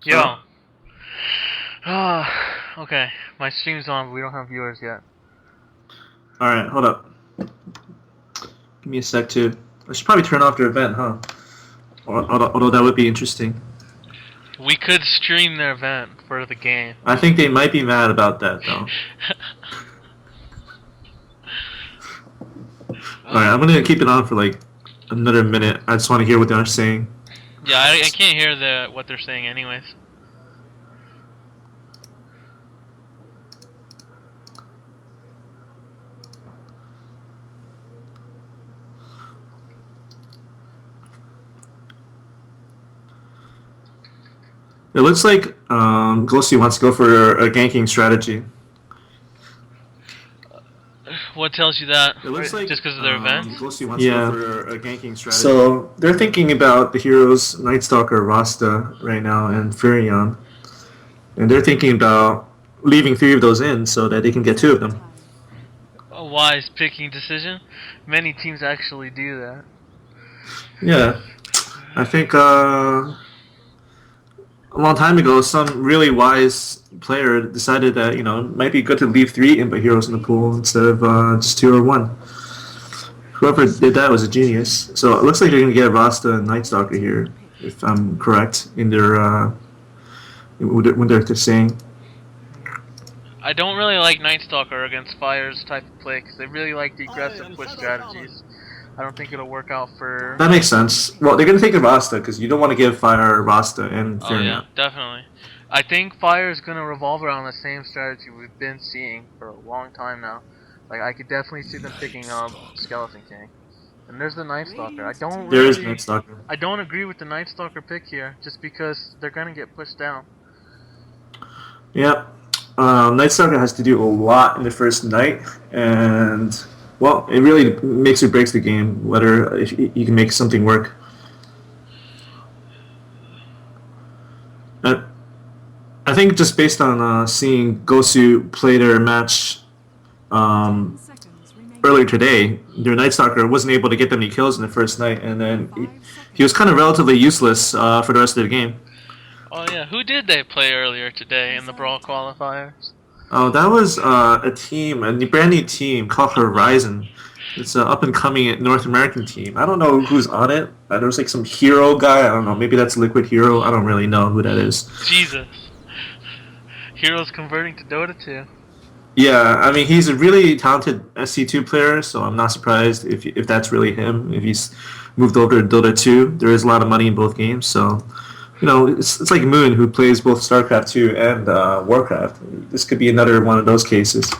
Yo. Okay. My stream's on, but we don't have viewers yet. Alright, hold up. Give me a sec too. I should probably turn off their event, huh? Although that would be interesting. We could stream their event for the game. I think they might be mad about that, though. Alright, I'm gonna keep it on for like another minute. I just want to hear what they're saying. Yeah, I can't hear what they're saying anyways. It looks like GoSu wants to go for a ganking strategy. What tells you that? It looks like just because of their event? GoSu wants to go for a ganking strategy. So they're thinking about the heroes Night Stalker, Rasta right now, and Furion. And they're thinking about leaving 3 of those in so that they can get 2 of them. A wise picking decision. Many teams actually do that. Yeah. I think a long time ago, some really wise player decided that, it might be good to leave 3 Impa heroes in the pool instead of just 2 or 1. Whoever did that was a genius. So it looks like they're going to get Rasta and Night Stalker here, if I'm correct in their when they're saying. I don't really like Night Stalker against Fire's type of play because they really like the aggressive push strategies. I don't think it'll work out for... That makes sense. Well, they're going to take a Rasta because you don't want to give Fire Rasta and Furion. Oh yeah, definitely. I think Fire is going to revolve around the same strategy we've been seeing for a long time now. Like, I could definitely see them picking up Skeleton King. And there's the Night Stalker. There is Night Stalker. I don't agree with the Night Stalker pick here, just because they're going to get pushed down. Yep. Night Stalker has to do a lot in the first night, and... well, it really makes or breaks the game, whether if you can make something work. I think just based on seeing GoSu play their match earlier today, their Night Stalker wasn't able to get them any kills in the first night, and then he was kind of relatively useless for the rest of the game. Oh yeah, who did they play earlier today in the Brawl qualifiers? Oh, that was a team, a brand new team called Horizon. It's an up-and-coming North American team. I don't know who's on it. There was like some hero guy. I don't know. Maybe that's Liquid Hero. I don't really know who that is. Jesus. Heroes converting to Dota 2. Yeah, I mean, he's a really talented SC2 player, so I'm not surprised if that's really him, if he's moved over to Dota 2. There is a lot of money in both games, so... it's like Moon, who plays both StarCraft 2 and Warcraft. This could be another one of those cases.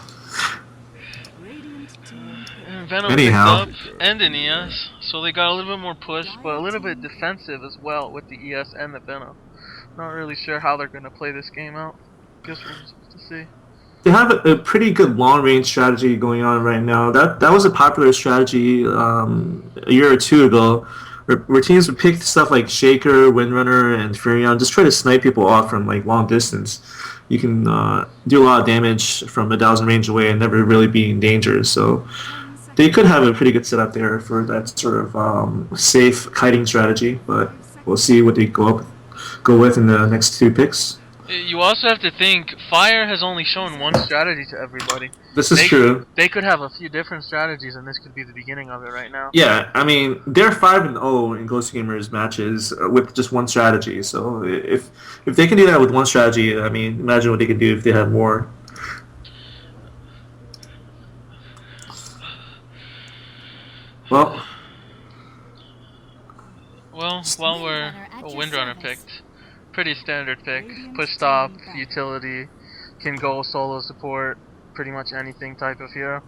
Venom Anyhow. picked up and an ES, so they got a little bit more push, but a little bit defensive as well with the ES and the Venom. Not really sure how they're going to play this game out. Guess we'll just have to see. They have a pretty good long-range strategy going on right now. That was a popular strategy a year or 2 ago, where teams would pick stuff like Shaker, Windrunner, and Furion, just try to snipe people off from like long distance. You can do a lot of damage from 1,000 range away and never really be in danger. So they could have a pretty good setup there for that sort of safe kiting strategy. But we'll see what they go with in the next 2 picks. You also have to think, Fire has only shown one strategy to everybody. This is true. They could have a few different strategies, and this could be the beginning of it right now. Yeah, I mean, they're 5-0 in Ghost Gamers matches with just one strategy. So if they can do that with one strategy, I mean, imagine what they could do if they had more. Well, while we're a Windrunner picked. Pretty standard pick. Push stop, utility, can go solo support, pretty much anything type of hero.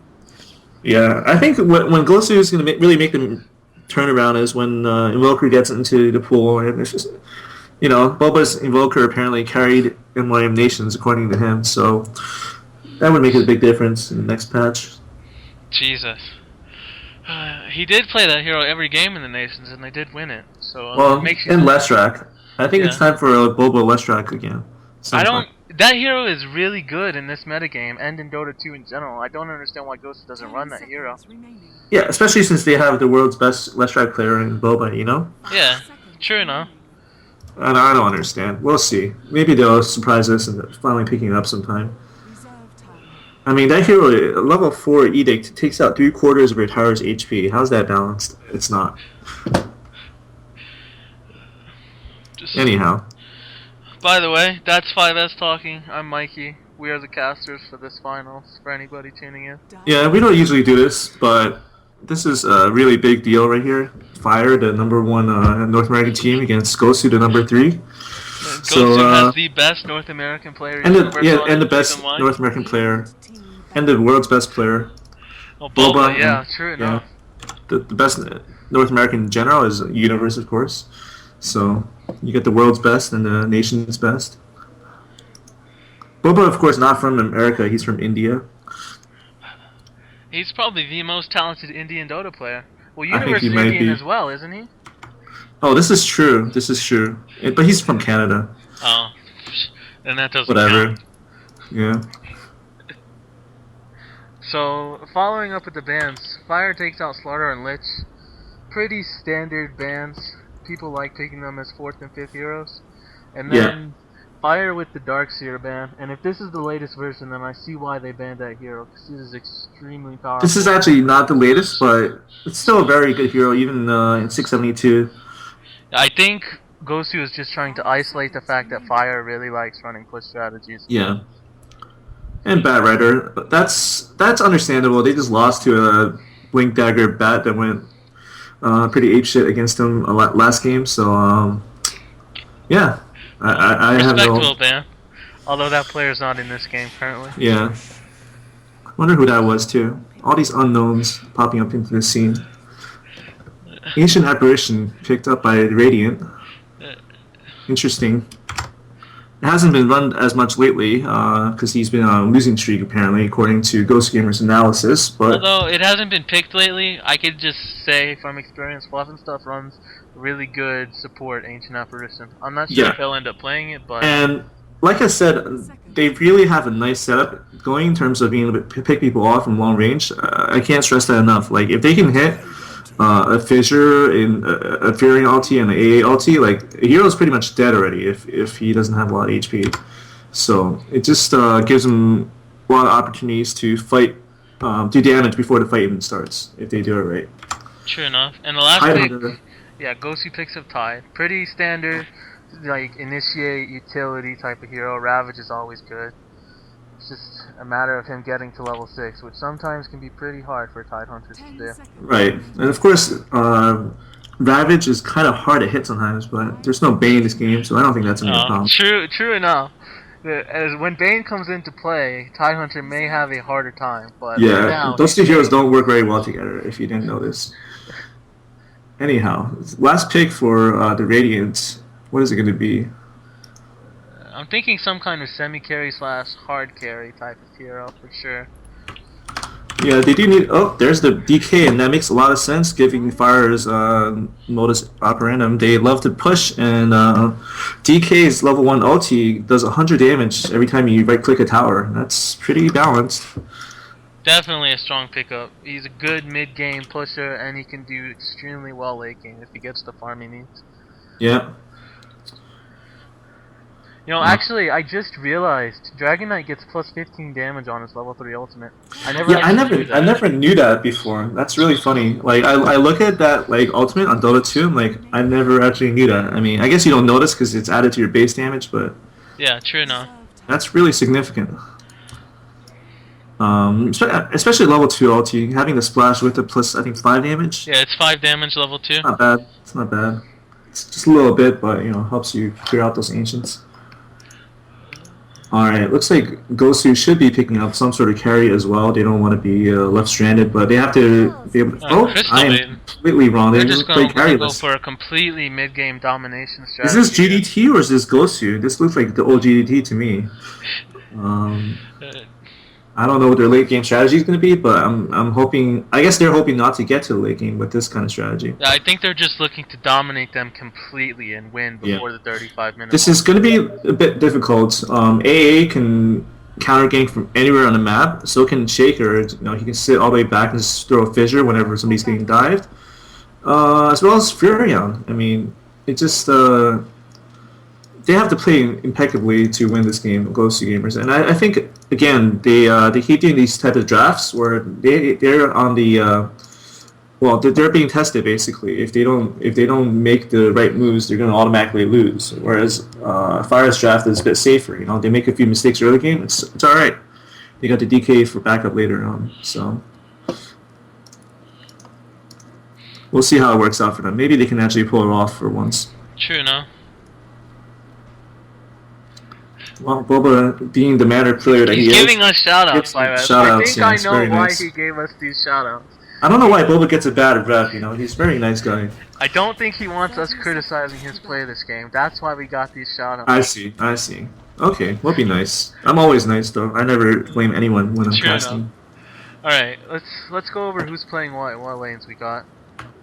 Yeah, I think when GoSu is going to really make them turn around is when Invoker gets into the pool, and it's just, Bulba's Invoker apparently carried MYM Nations according to him, so that would make a big difference in the next patch. Jesus. He did play that hero every game in the Nations, and they did win it. So well, in Lestrak. I think it's time for a Bulba Lestrak again. That hero is really good in this metagame and in Dota 2 in general. I don't understand why GoSu doesn't run that hero. Yeah, especially since they have the world's best Lestrak player in Bulba, Yeah, true enough. And I don't understand. We'll see. Maybe they'll surprise us and finally picking it up sometime. I mean, that hero, level 4 Edict, takes out 3/4 of your tower's HP. How's that balanced? It's not. Anyhow. By the way, that's 5S talking. I'm Mikey. We are the casters for this finals, for anybody tuning in. Yeah, we don't usually do this, but this is a really big deal right here. Fire, the #1 North American team, against GoSu, the #3. GoSu has the best North American player. And the best North American player. And the world's best player. Oh, Bulba, yeah, true enough. The best North American in general is Universe, of course. So you get the world's best and the nation's best. Bulba, of course, not from America. He's from India. He's probably the most talented Indian Dota player. Well, I think Universe he is might Indian be. as well, isn't he? Oh, this is true. This is true. But he's from Canada. Oh, and that doesn't Whatever. count. Yeah. So, following up with the bans, Fire takes out Slaughter and Lich. Pretty standard bans. People like picking them as 4th and 5th heroes. And then Fire with the Darkseer ban. And if this is the latest version, then I see why they banned that hero, because this is extremely powerful. This is actually not the latest, but it's still a very good hero, even in 672. I think GoSu is just trying to isolate the fact that Fire really likes running push strategies. Yeah. And Bat Rider. That's understandable. They just lost to a Blink Dagger Bat that went pretty apeshit against them last game, so yeah. I have no... Respectable ban. Although that player's not in this game currently. Yeah. Wonder who that was too. All these unknowns popping up into the scene. Ancient Apparition picked up by Radiant. Interesting. It hasn't been run as much lately because he's been on a losing streak apparently, according to Ghost Gamer's analysis. But although it hasn't been picked lately, I could just say from experience, FLUFFNSTUFF runs really good support Ancient Apparition. I'm not sure if he'll end up playing it, but and like I said, they really have a nice setup going in terms of being able to pick people off from long range. I can't stress that enough. Like if they can hit a Fissure in a Fury ulti and an AA ulti, like a hero's pretty much dead already if he doesn't have a lot of HP. So it just gives him a lot of opportunities to fight, do damage before the fight even starts if they do it right. True enough. And the last pick, yeah, GoSu picks up Tide. Pretty standard, like initiate utility type of hero. Ravage is always good. It's just a matter of him getting to level 6, which sometimes can be pretty hard for Tide Hunters to do. Right, and of course, Ravage is kind of hard to hit sometimes, but there's no Bane in this game, so I don't think that's going to be a problem. True enough. As when Bane comes into play, Tide Hunter may have a harder time, but yeah, right now, those two heroes don't work very well together, if you didn't notice. Anyhow, last pick for the Radiant, what is it going to be? I'm thinking some kind of semi-carry / hard carry type of hero for sure. Yeah, they do need... Oh, there's the DK, and that makes a lot of sense, giving Fire's modus operandum. They love to push, and DK's level 1 ulti does 100 damage every time you right-click a tower. That's pretty balanced. Definitely a strong pickup. He's a good mid-game pusher, and he can do extremely well late game if he gets the farm he needs. Yeah. You know, actually, I just realized Dragon Knight gets plus 15 damage on his level 3 ultimate. I never knew that before. That's really funny. Like, I look at that like ultimate on Dota 2, and like I never actually knew that. I mean, I guess you don't notice because it's added to your base damage, but yeah, true enough. That's really significant. Especially level 2 ulti, having the splash with the plus I think 5 damage. Yeah, it's 5 damage level 2. Not bad. It's not bad. It's just a little bit, but you know, helps you clear out those ancients. Alright, looks like GoSu should be picking up some sort of carry as well. They don't want to be left stranded, but they have to be able to... Oh, I am completely wrong. They're just going to go for a completely mid-game domination strategy. Is this GDT or is this GoSu? This looks like the old GDT to me. I don't know what their late game strategy is going to be, but I'm hoping... I guess they're hoping not to get to the late game with this kind of strategy. Yeah, I think they're just looking to dominate them completely and win before the 35 minutes. This is going to be a bit difficult. AA can counter gank from anywhere on the map, so can Shaker. You know, he can sit all the way back and just throw a fissure whenever somebody's getting dived. As well as Furion. I mean, it just... they have to play impeccably to win this game, GoSu gamers. And I think again they keep doing these type of drafts where they're on the well, they're being tested basically. If they don't make the right moves, they're going to automatically lose. Whereas Fire's draft is a bit safer. You know, they make a few mistakes early game. It's all right. They got the DK for backup later on. So we'll see how it works out for them. Maybe they can actually pull it off for once. True, no. Well, Bulba, being the matter player that he is, he's giving us shoutouts. I think I know why he gave us these shoutouts. I don't know why Bulba gets a bad rep, you know, he's a very nice guy. I don't think he wants us criticizing his play this game. That's why we got these shoutouts. I see. Okay, we'll be nice. I'm always nice though. I never blame anyone when I'm casting. Alright, let's go over who's playing what lanes we got.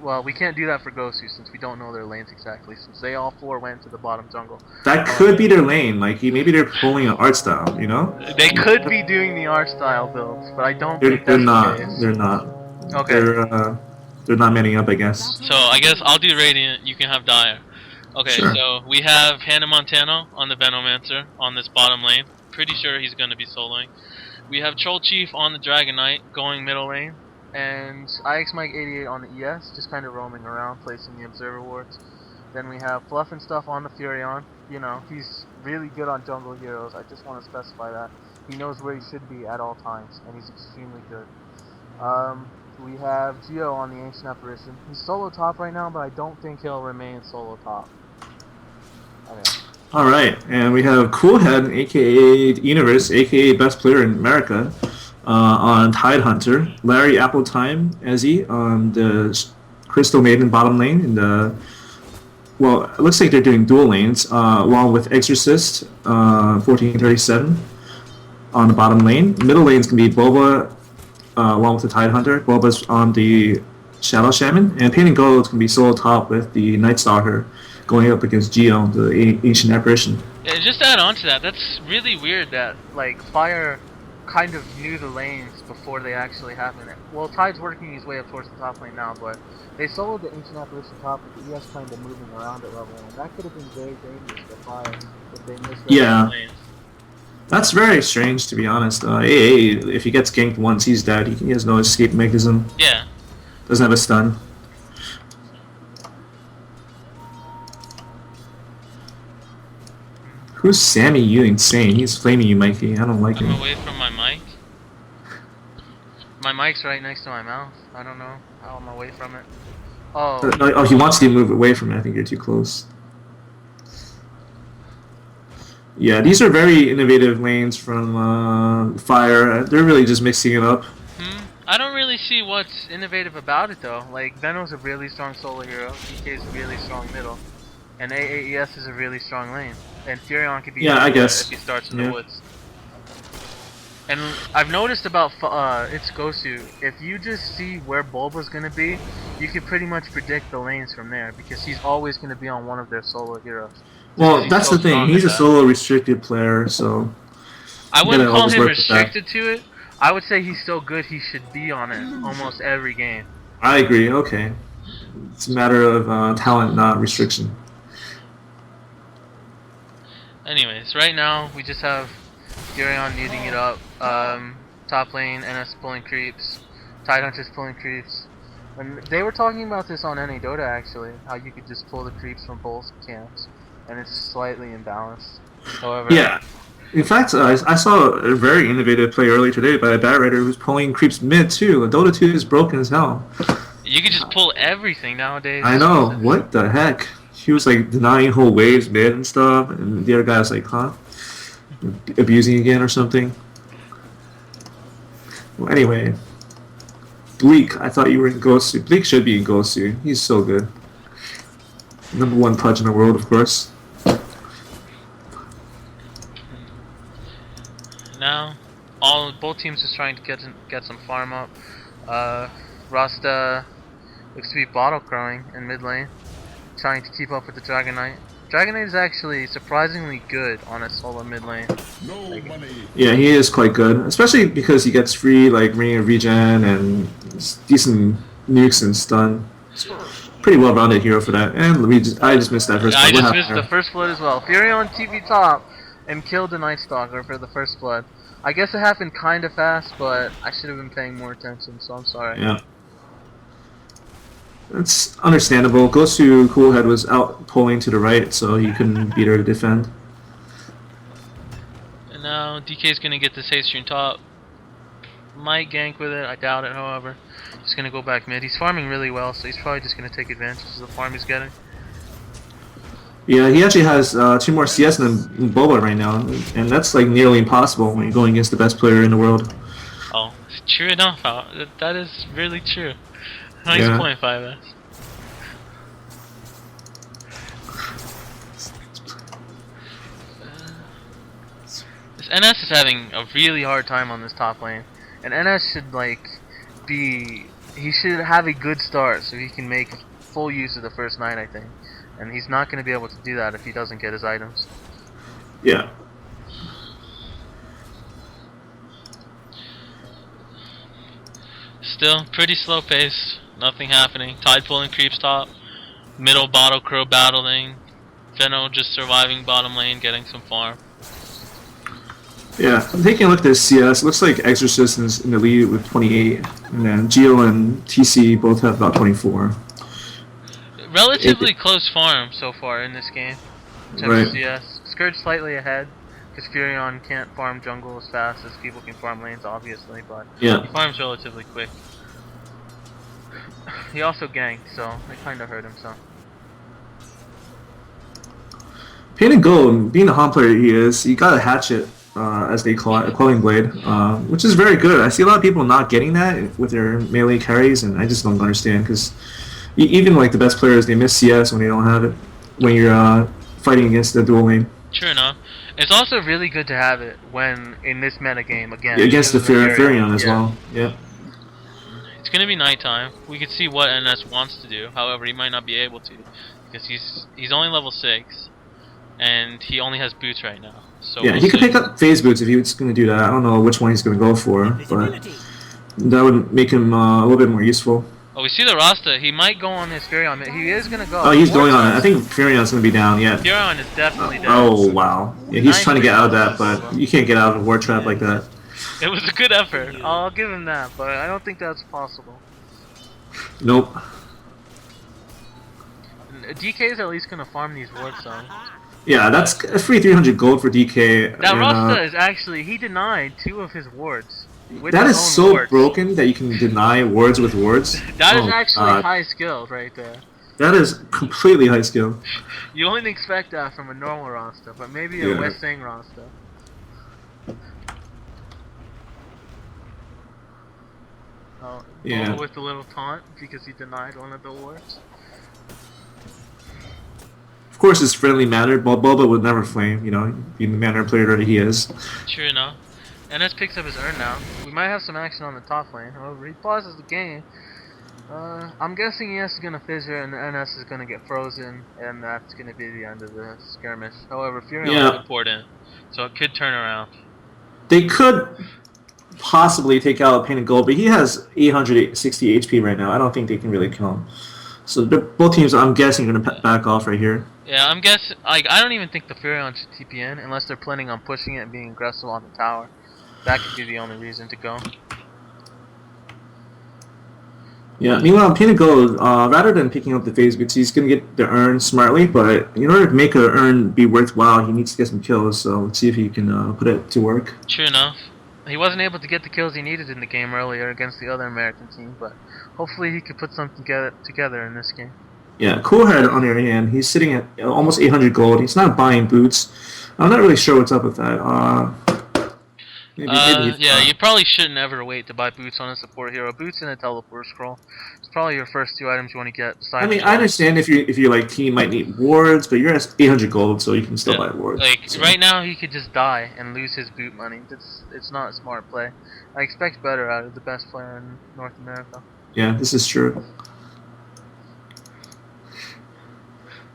Well, we can't do that for GoSu since we don't know their lanes exactly, since they all 4 went to the bottom jungle. That could be their lane, like maybe they're pulling an art style, you know? They could be doing the art style builds, but I don't think that's the case. They're not. Okay. They're not manning up, I guess. So I guess I'll do Radiant, you can have Dire. Okay, sure. So we have Hannah Montano on the Venomancer on this bottom lane. Pretty sure he's going to be soloing. We have Troll Chief on the Dragon Knight going middle lane. And IXMike88 on the ES, just kind of roaming around, placing the Observer wards. Then we have FLUFFNSTUFF on the Furion. You know, he's really good on jungle heroes. I just want to specify that. He knows where he should be at all times, and he's extremely good. We have JeYo on the Ancient Apparition. He's solo top right now, but I don't think he'll remain solo top. Okay. Alright, and we have CoolHead, aka Universe, aka best player in America, on Tidehunter. Larry Appletime, Ezzy on the Crystal Maiden bottom lane. In the, well, it looks like they're doing dual lanes, along with Exorcist, 1437 on the bottom lane. Middle lanes can be Bulba, along with the Tidehunter. Bulba's on the Shadow Shaman, and PAINTITGOLD can be solo top with the Night Stalker going up against JeYo, the Ancient Apparition. Yeah, just to add on to that, that's really weird that like Fire kind of knew the lanes before they actually happened. Well, Tide's working his way up towards the top lane now, but they soloed the Ancient Apparition top with the ES kind of moving around at level 1. That could have been very dangerous for Fire if they missed those lanes. That's very strange, to be honest. AA, if he gets ganked once, he's dead. He has no escape mechanism. Yeah. Doesn't have a stun. Who's Sammy? You insane. He's flaming you, Mikey. I don't like him. I'm away from my mic. My mic's right next to my mouth. I don't know how I'm away from it. Oh. Oh, he wants you to move away from it. I think you're too close. Yeah, these are very innovative lanes from Fire. They're really just mixing it up. I don't really see what's innovative about it though. Like Veno's a really strong solo hero, DK's a really strong middle, and AAES is a really strong lane. And Furion could be I guess if he starts in the woods. And I've noticed about it's GoSu, if you just see where Bulba's gonna be, you can pretty much predict the lanes from there because he's always gonna be on one of their solo heroes. Well, that's the thing. He's a solo restricted player, so I wouldn't call him restricted to it. I would say he's so good he should be on it almost every game. I agree. Okay, it's a matter of talent, not restriction. Anyways, right now We just have Furion needing it up. Top lane, NS pulling creeps. Tidehunter's pulling creeps. And they were talking about this on NA Dota actually, how you could just pull the creeps from both camps, and it's slightly imbalanced. However, yeah. In fact, I saw a very innovative play earlier today by a bat writer who's pulling creeps mid too. Dota 2 is broken as hell. You could just pull everything nowadays. I know. What the heck? He was like denying whole waves mid and stuff, and the other guy was like, huh? Abusing again or something. Well, anyway. Bleak, I thought you were in GoSu. Bleak should be in GoSu. He's so good. #1 pudge in the world, of course. Now, both teams just trying to get some farm up. Rasta looks to be bottle crowing in mid lane, trying to keep up with the Dragon Knight. Dragon Knight is actually surprisingly good on a solo mid lane. Yeah, he is quite good, especially because he gets free like ring of regen and decent nukes and stun. pretty well-rounded hero for that. And I just missed that first blood. I just missed the first blood as well. Furion TP top and killed the Night Stalker for the first blood. I guess it happened kind of fast, but I should have been paying more attention, so I'm sorry. Yeah. It's understandable. GoSu CoolHead was out pulling to the right, so he couldn't beat her to defend. And now DK's gonna get this haste stream top. Might gank with it, I doubt it, however. He's gonna go back mid. He's farming really well, so he's probably just gonna take advantage of the farm he's getting. Yeah, he actually has 2 more CS than Bulba right now, and that's like nearly impossible when you're going against the best player in the world. Oh, true enough. That is really true. Nice point, 5S. This NS is having a really hard time on this top lane, and NS should he should have a good start so he can make full use of the first night, I think. And he's not going to be able to do that if he doesn't get his items. Yeah. Still, pretty slow pace. Nothing happening. Tide pulling creeps top. Middle bottle crow battling. Feno just surviving bottom lane, getting some farm. Yeah, I'm taking a look at this CS. Looks like Exorcist is in the lead with 28, and then JeYo and TC both have about 24. Relatively close farm so far in this game. In terms of CS. Scourge slightly ahead, because Furion can't farm jungle as fast as people can farm lanes, obviously, but he farms relatively quick. He also ganked, so it kind of hurt him some. PAINTITGOLD, being the Han player he is, he got a hatchet, as they call it, a quelling blade, which is very good. I see a lot of people not getting that with their melee carries, and I just don't understand, because even like the best players, they miss CS when they don't have it, when you're fighting against the dual lane. Sure enough. It's also really good to have it when in this meta game again. Yeah, against the Furion as well. Yeah. It's gonna be nighttime. We can see what NS wants to do. However, he might not be able to because he's only level 6, and he only has boots right now. So yeah, he could pick up phase boots if he was going to do that. I don't know which one he's going to go for, but that would make him a little bit more useful. Oh, we see the Rasta. He might go on his Furion. He is going to go. Oh, he's going on it. I think Furion's going to be down, yeah. Furion is definitely down. Oh, wow. Yeah, he's trying to get out of that, but you can't get out of a war trap like that. It was a good effort. I'll give him that, but I don't think that's possible. Nope. DK is at least going to farm these wards, though. Yeah, that's a free 300 gold for DK. That Rasta is actually, he denied 2 of his wards. That is so wards. Broken that you can deny wards with wards. That is actually high skill right there. That is completely high skill. You only expect that from a normal Rasta, but maybe a West Sang Rasta. Oh, yeah. With the little taunt because he denied one of the wards. Of course, it's friendly manner. Bulba would never flame, you know, being the manner player that he is. True enough. NS picks up his urn now. We might have some action on the top lane. However, he pauses the game. I'm guessing ES is going to fissure and NS is going to get frozen, and that's going to be the end of the skirmish. However, Furion is poured in, so it could turn around. They could possibly take out PAINTITGOLD, but he has 860 HP right now. I don't think they can really kill him. So both teams, I'm guessing, are going to back off right here. Yeah, I'm guessing. Like, I don't even think the Furion should TP in unless they're planning on pushing it and being aggressive on the tower. That could be the only reason to go. Yeah, meanwhile, PAINTITGOLD, rather than picking up the phase boots, he's going to get the urn smartly, but in order to make an urn be worthwhile, he needs to get some kills, so let's see if he can put it to work. True enough. He wasn't able to get the kills he needed in the game earlier against the other American team, but hopefully he could put something together in this game. Yeah, CoolHead, on the other hand, he's sitting at almost 800 gold. He's not buying boots. I'm not really sure what's up with that. Yeah, you probably shouldn't ever wait to buy boots on a support hero. Boots and a teleport scroll. It's probably your first 2 items you want to get. I mean, I understand if your like team might need wards, but you're at 800 gold, so you can still buy wards. Like right now, he could just die and lose his boot money. It's not a smart play. I expect better out of the best player in North America. Yeah, this is true.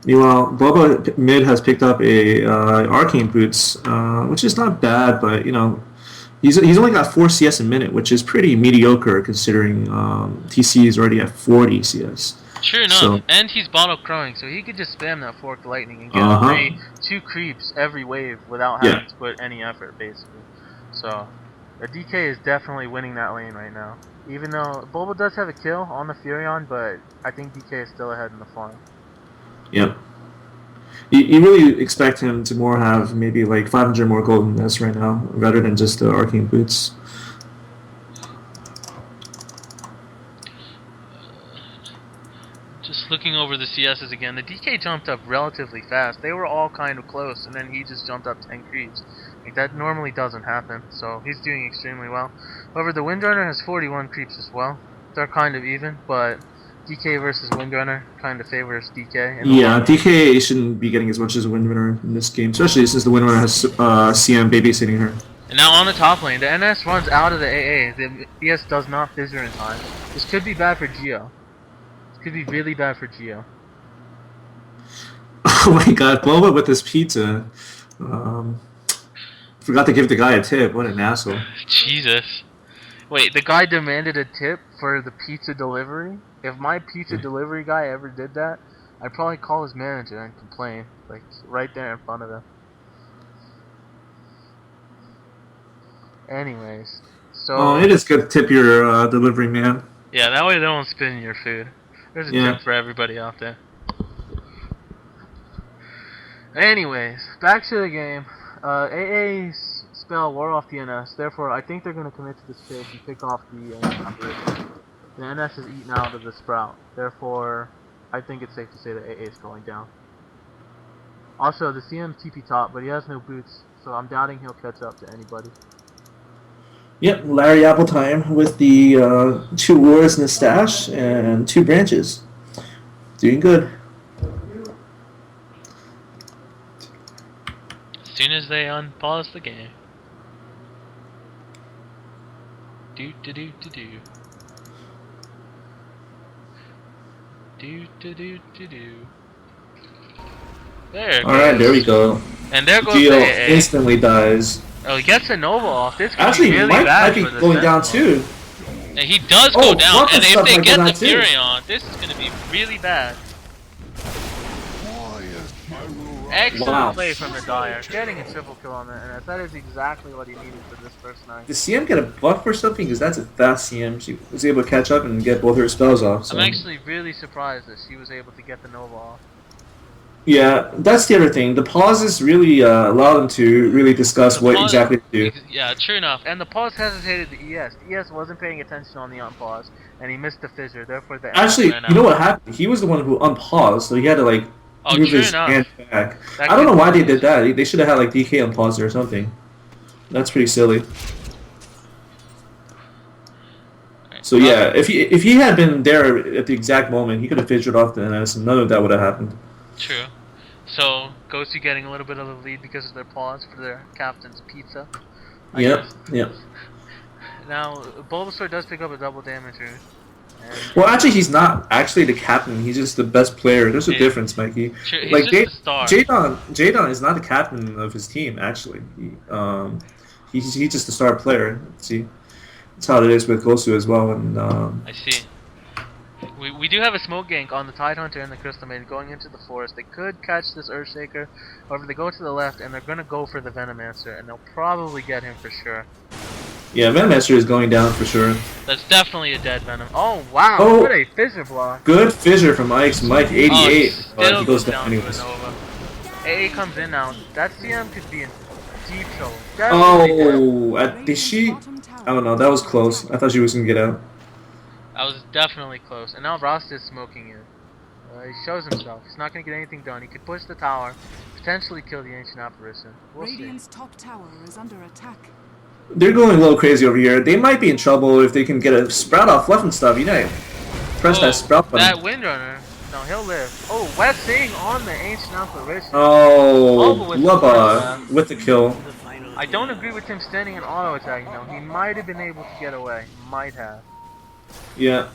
Meanwhile, Bulba mid has picked up a arcane boots, which is not bad, but you know. He's only got 4 CS a minute, which is pretty mediocre considering TC is already at 40 CS. True enough, So, and he's bottle crowing, so he could just spam that forked lightning and get 2 creeps every wave without having to put any effort, basically. So, the DK is definitely winning that lane right now. Even though Bulba does have a kill on the Furion, but I think DK is still ahead in the farm. Yep. You really expect him to more have maybe like 500 more gold than this right now, rather than just the arcane boots. Just looking over the CSs again, the DK jumped up relatively fast. They were all kind of close, and then he just jumped up 10 creeps. Like, that normally doesn't happen, so he's doing extremely well. However, the Windrunner has 41 creeps as well. They're kind of even, but DK versus Windrunner kind of favors DK. Yeah, DK shouldn't be getting as much as Windrunner in this game, especially since the Windrunner has CM babysitting her. And now on the top lane, the NS runs out of the AA. The ES does not fissure in time. This could be bad for JeYo. This could be really bad for JeYo. Oh my god, Bulba with this pizza. Forgot to give the guy a tip. What an asshole. Jesus. Wait, the guy demanded a tip for the pizza delivery? If my pizza delivery guy ever did that, I'd probably call his manager and complain. Like, right there in front of him. Anyways, so... Oh, it is good to tip your delivery man. Yeah, that way they don't spit in your food. There's a tip for everybody out there. Anyways, back to the game. AA's spell wore off the NS, therefore I think they're going to commit to this chase and pick off the NS. The NS is eaten out of the Sprout, therefore I think it's safe to say that AA is going down. Also, the CM TP top, but he has no boots, so I'm doubting he'll catch up to anybody. Yep, Larry Appletime with the 2 wars in the stash and 2 branches. Doing good. As soon as they unpause the game. Do do do do do. Do do do do do. There it goes. Alright, there we go. And there goes JeYo the AA. instantly dies. Oh, he gets a Nova off. This could Actually, be really Mike bad might be for the going down Sentinel. too. And he does go down, and if they get the too. Furion, this is going to be really bad. Excellent play from the Dyer, getting a triple kill on the NS. That is exactly what he needed for this first night. Did CM get a buff or something? Because that's a fast CM. She was able to catch up and get both her spells off. So. I'm actually really surprised that she was able to get the Nova off. Yeah, that's the other thing. The pauses really allow them to really discuss what exactly to do. Yeah, true enough. And the pause hesitated the ES. The ES wasn't paying attention on the unpause, and he missed the fissure. Therefore, the actually, you know what happened? He was the one who unpaused, so he had to like move his hand back. I don't know why they did that. They should have had like DK unpause or something. That's pretty silly. So yeah, if he had been there at the exact moment, he could have fissured off the NS, and none of that would have happened. True. So, GoSu getting a little bit of a lead because of their pause for their captain's pizza. Yep. Now, Bulbasaur does pick up a double damage rune. Well, actually, he's not actually the captain. He's just the best player. There's a difference, Mikey. He's like just the star. JeYo is not the captain of his team. Actually, he's just the star player. See, that's how it is with GoSu as well. And I see. We do have a smoke gank on the Tidehunter and the Crystal Maiden going into the forest. They could catch this Earthshaker. However, they go to the left and they're going to go for the Venomancer, and they'll probably get him for sure. Yeah, Venomancer is going down for sure. That's definitely a dead Venom. Oh, wow. Oh, what a fissure block. Good fissure from Mike 88. But he goes down anyways. AA comes in now. That CM could be in deep trouble. Did she? I don't know. That was close. I thought she was going to get out. I was definitely close, and now Rost is smoking it. He shows himself. He's not going to get anything done. He could push the tower, potentially kill the Ancient Apparition. We'll Radiant's top tower is under attack. They're going a little crazy over here. They might be in trouble if they can get a sprout off FLUFFNSTUFF. You know, press that sprout button. That Windrunner. No, he'll live. Oh, Wet Sing on the Ancient Apparition. Oh, Bulba with the kill. I don't agree with him standing and auto attacking though. He might have been able to get away. Might have. Yeah.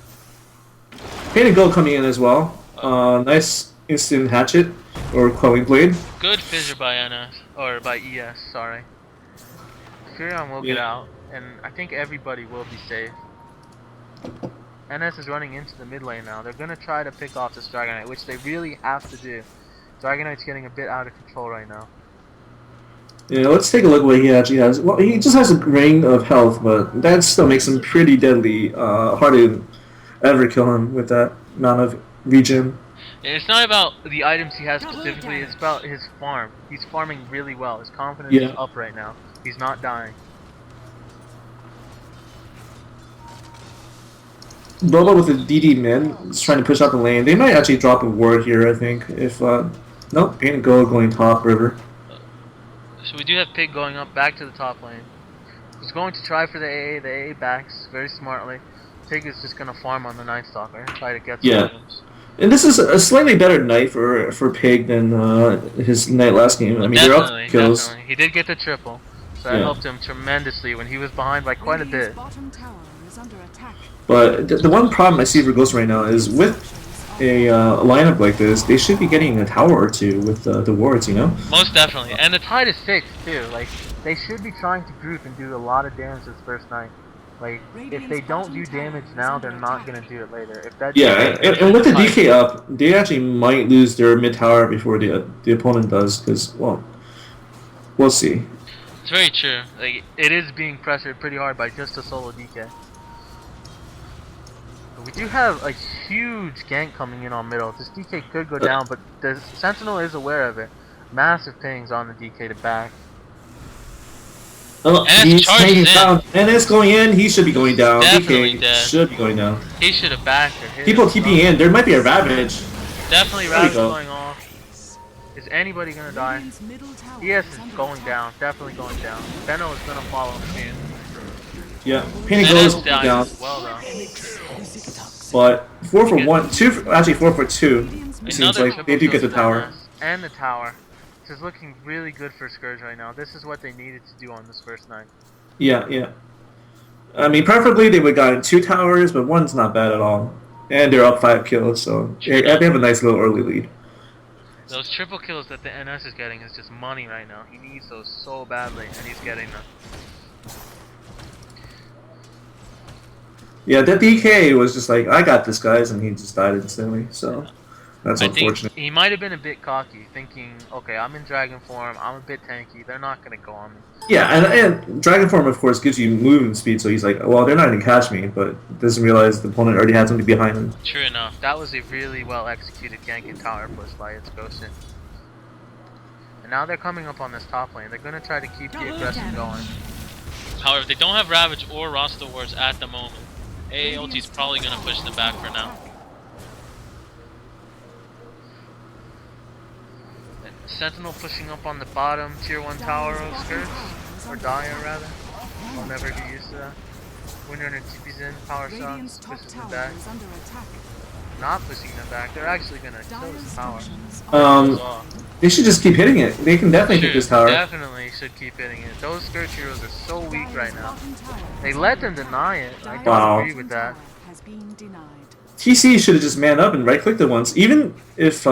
PAINTITGOLD coming in as well. Nice instant hatchet or quelling blade. Good fissure by NS or by ES. Sorry. Furion will get out, and I think everybody will be safe. NS is running into the mid lane now. They're gonna try to pick off this Dragon Knight, which they really have to do. Dragon Knight's getting a bit out of control right now. Yeah, let's take a look at what he actually has. Well, he just has a ring of health, but that still makes him pretty deadly. Hard to ever kill him with that amount of regen. It's not about the items he has specifically, it's about his farm. He's farming really well. His confidence is up right now. He's not dying. Bulba with the DD mid is trying to push out the lane. They might actually drop a ward here, I think. If nope, PAINTITGOLD going top river. So we do have Pig going up back to the top lane. He's going to try for the AA. The AA backs very smartly. Pig is just gonna farm on the Night Stalker, try to get some items. And this is a slightly better night for Pig than his night last game. I mean, they're up kills. Definitely. He did get the triple, so that helped him tremendously when he was behind by quite a bit. But the one problem I see for GoSu right now is with a lineup like this, they should be getting a tower or two with the wards, you know? Most definitely. And the tide is 6 too. Like, they should be trying to group and do a lot of damage this first night. Like, if they don't do damage now, they're not gonna do it later. If that and with the DK up, they actually might lose their mid tower before the opponent does, because, well, we'll see. It's very true. Like, it is being pressured pretty hard by just a solo DK. But we do have a huge gank coming in on middle. This DK could go down, but the Sentinel is aware of it. Massive pings on the DK to back. Oh, he's hanging down, and it's going in. He should be going down. Definitely DK dead. should be going down. He should have backed her. People TPing in. There might be a Ravage. Definitely Ravage going off. Is anybody gonna die? ES is going down. Definitely going down. Benno is gonna follow him. Yeah, PAINTITGOLD is down. As well, though. But 4 for 1, 2. Actually 4 for 2. It seems like they do get the tower. And the tower. This is looking really good for Scourge right now. This is what they needed to do on this first night. Yeah. I mean, preferably they would have gotten 2 towers, but 1's not bad at all. And they're up 5 kills, so they have a nice little early lead. Those triple kills that the NS is getting is just money right now. He needs those so badly, and he's getting them. Yeah, that DK was just like, I got this, guys, and he just died instantly, so that's unfortunate. Think he might have been a bit cocky, thinking, okay, I'm in Dragon form, I'm a bit tanky, they're not going to go on me. Yeah, and Dragon form, of course, gives you movement speed, so he's like, well, they're not going to catch me, but doesn't realize the opponent already had somebody behind him. True enough. That was a really well executed gank and tower push by its GoSu. And now they're coming up on this top lane. They're going to try to keep the aggression going. However, they don't have Ravage or roster wards at the moment. AA ulti is probably going to push them back for now. Sentinel pushing up on the bottom tier 1 tower of Scourge, or Dire rather. I'll never get used to that. Windrunner TP's in, power shots, pushes them back. Not pushing them back, they're actually gonna kill this tower. They should just keep hitting it. They can definitely hit this tower. Definitely should keep hitting it. Those Scourge heroes are so weak right now. They let them deny it. I don't agree with that. TC should have just manned up and right-clicked it once. Even if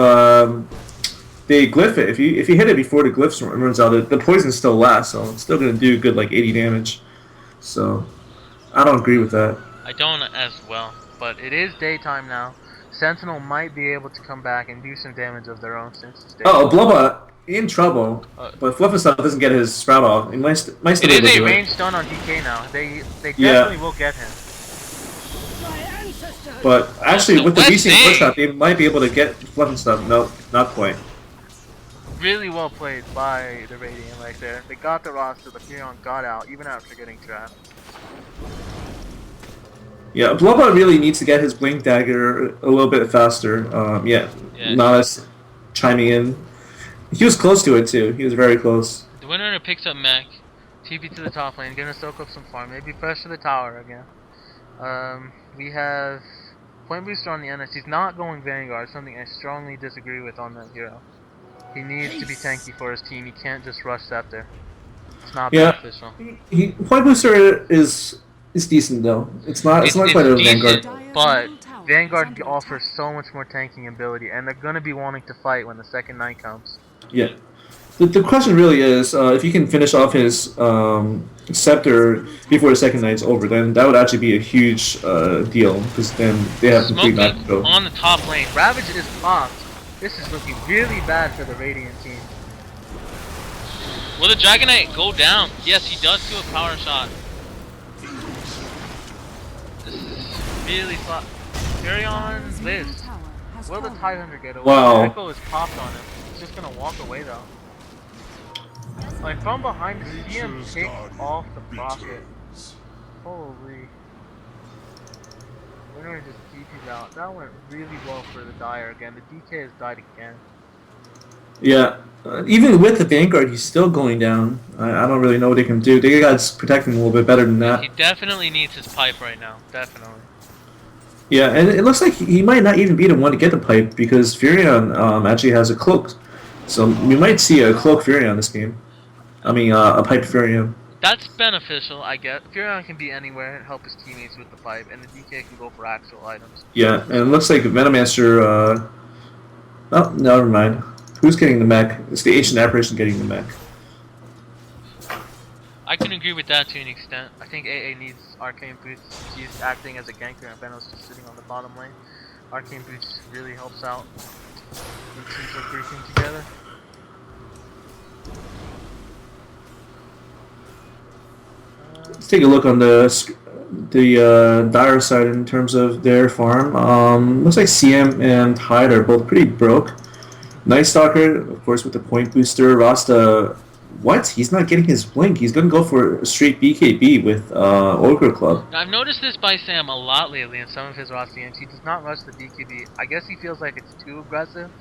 they glyph it, if you hit it before the glyphs runs out, the poison still lasts, so it's still gonna do good, like 80 damage. So I don't agree with that. I don't as well, but it is daytime now. Sentinel might be able to come back and do some damage of their own since it's daytime. Oh, Bulba in trouble, but FLUFFNSTUFF doesn't get his sprout off. He might still be able to do it. It is a ranged stun on DK now. They definitely will get him. But actually, with the decent push shot, they might be able to get FLUFFNSTUFF. Nope, not quite. Really well played by the Radiant right there. They got the roster, the Furion got out, even after getting trapped. Yeah, Bulba really needs to get his Blink Dagger a little bit faster. Nahus chiming in. He was close to it too. He was very close. The Windrunner picks up mech, TP to the top lane, gonna soak up some farm, maybe pressure the tower again. We have Point Booster on the NS. He's not going Vanguard, something I strongly disagree with on that hero. He needs to be tanky for his team. He can't just rush Scepter. It's not beneficial. Point Booster is decent though. It's not quite a Vanguard. But Vanguard offers so much more tanking ability, and they're gonna be wanting to fight when the second night comes. Yeah. The question really is, if you can finish off his scepter before the second night's over, then that would actually be a huge deal, because then they have complete map to go. On the top lane. Ravage is popped. This is looking really bad for the Radiant team. Will the Dragon Knight go down? Yes, he does do a power shot. This is really slow. Furion lives. Will the Tidehunter get away? Wow. Echo is popped on him. He's just gonna walk away though. Like from behind to see him take off the Prophet. Holy. Winner just DP's out. That went really well for the Dire again. The DK has died again. Yeah. Even with the Vanguard, he's still going down. I don't really know what he can do. They got to protect him a little bit better than that. He definitely needs his pipe right now. Definitely. Yeah, and it looks like he might not even be the one to get the pipe, because Furion actually has a cloak. So we might see a cloak Furion this game. I mean, a pipe Furion. That's beneficial, I guess. Furion can be anywhere and help his teammates with the pipe, and the DK can go for actual items. Yeah, and it looks like Venomancer, oh, never mind. Who's getting the mech? It's the Ancient Apparition getting the mech. I can agree with that to an extent. I think AA needs Arcane Boots. He's acting as a ganker and Venom's just sitting on the bottom lane. Arcane Boots really helps out when teams are grouping together. Let's take a look on the Dire side in terms of their farm. Looks like CM and Tide are both pretty broke. Night Stalker, of course, with the point booster. Rasta, what? He's not getting his blink. He's going to go for a straight BKB with Ogre Club. Now, I've noticed this by Sam a lot lately in some of his Rasta games. He does not rush the BKB. I guess he feels like it's too aggressive.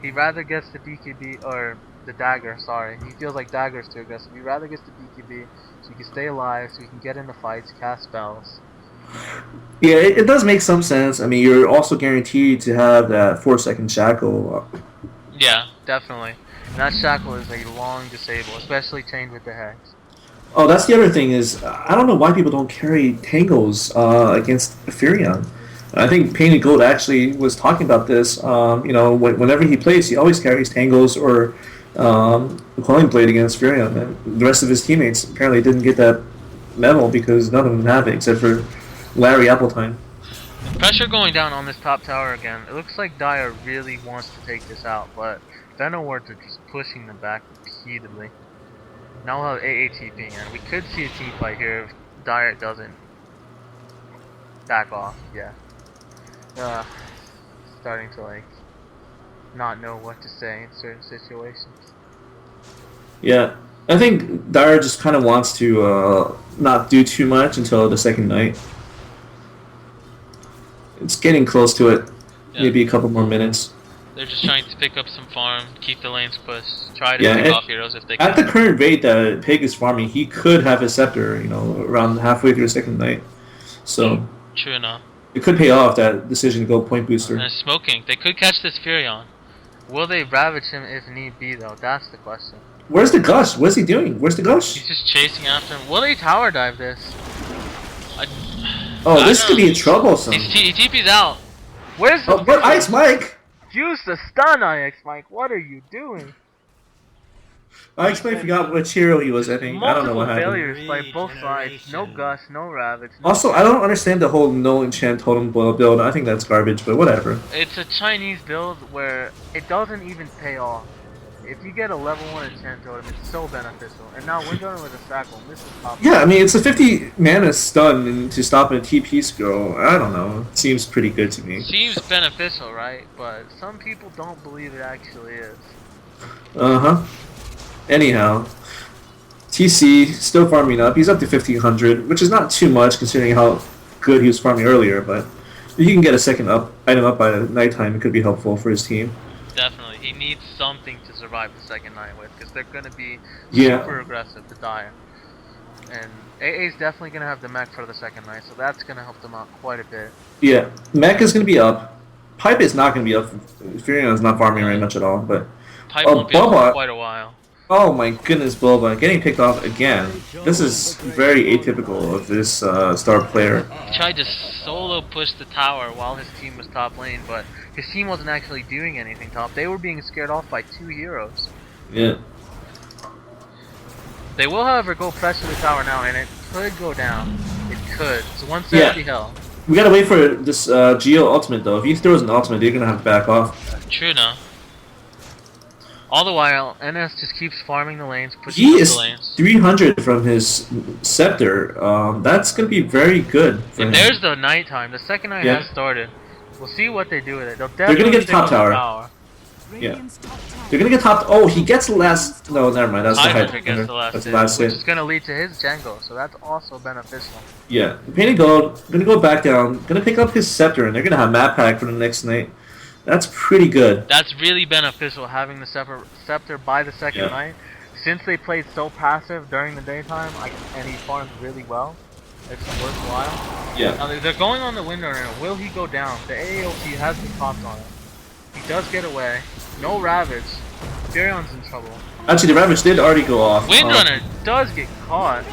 He rather gets the BKB, or the dagger, sorry. He feels like dagger's too aggressive. He rather gets the BKB so he can stay alive, so he can get into fights, cast spells. Yeah, it does make some sense. I mean, you're also guaranteed to have that 4-second shackle. Yeah, definitely. And that shackle is a long disable, especially chained with the hex. Oh, that's the other thing is, I don't know why people don't carry Tangos against Furion. I think Painted Gold actually was talking about this. You know, whenever he plays, he always carries Tangos or Quelling Blade against Furion. And the rest of his teammates apparently didn't get that memo because none of them have it except for Larry Appletime. Pressure going down on this top tower again. It looks like Dire really wants to take this out, but Venowards are just pushing them back repeatedly. Now we'll have AA TPing in. We could see a team fight here if Dire doesn't back off. Yeah. Starting to like not know what to say in certain situations. Yeah, I think Dire just kind of wants to not do too much until the second night. It's getting close to it. Yeah. Maybe a couple more minutes. They're just trying to pick up some farm, keep the lanes pushed, try to pick off heroes if they can. At the current rate that Pig is farming, he could have his scepter, you know, around halfway through the second night. So true enough. It could pay off, that decision to go point booster. And smoking. They could catch this Furion. Will they ravage him if need be though? That's the question. Where's the Gush? What's he doing? Where's the Gush? He's just chasing after him. Will they tower dive this? This could be troublesome. He TP's out. Where's the Ice Mike? Use the stun, IX Mike. What are you doing? Ice Mike forgot which hero he was, I think. I don't know what happened. Failures by both sides. No Gush, no Ravage. No also, I don't understand the whole no enchant totem build. I think that's garbage, but whatever. It's a Chinese build where it doesn't even pay off. If you get a level 1 enchant totem, it's so beneficial. And now we're going with a Shackle. This is top. Yeah, I mean, it's a 50 mana stun to stop a TP scroll. I don't know. It seems pretty good to me. Seems beneficial, right? But some people don't believe it actually is. Uh-huh. Anyhow, TC still farming up. He's up to 1500, which is not too much considering how good he was farming earlier, but if you can get a second item up by nighttime, it could be helpful for his team. Definitely. He needs something to survive the second night with, because they're going to be super aggressive to Dire. And AA is definitely going to have the mech for the second night, so that's going to help them out quite a bit. Yeah, mech is going to be up. Pipe is not going to be up. Furion is not farming very much at all, but Pipe won't be up for quite a while. Oh my goodness, Bulba getting picked off again. This is very atypical of this star player. He tried to solo push the tower while his team was top lane, but his team wasn't actually doing anything top. They were being scared off by 2 heroes. Yeah. They will, however, go pressure the tower now, and it could go down. It could. It's 170 health. We gotta wait for this GeYo ultimate though. If he throws an ultimate, you're gonna have to back off. True now. All the while, NS just keeps farming the lanes, pushing He up is the lanes. 300 from his scepter. That's gonna be very good for him. And there's the nighttime. The second night has started. We'll see what they do with it. They're gonna get the top tower. Yeah. They're gonna get top. Oh, he gets the last. No, never mind. That's the High high. gets the last That's hit, the last which hit. is gonna lead to his Django, so that's also beneficial. Yeah. Painted Gold. Gonna go back down. Gonna pick up his scepter, and they're gonna have map pack for the next night. That's pretty good. That's really beneficial having the scepter by the second night. Since they played so passive during the daytime, and he farmed really well, it's worthwhile. Yeah. Now they're going on the Windrunner. Will he go down? The AOP has been popped on it. He does get away. No Ravage. Furion's in trouble. Actually, the Ravage did already go off. Windrunner does get caught.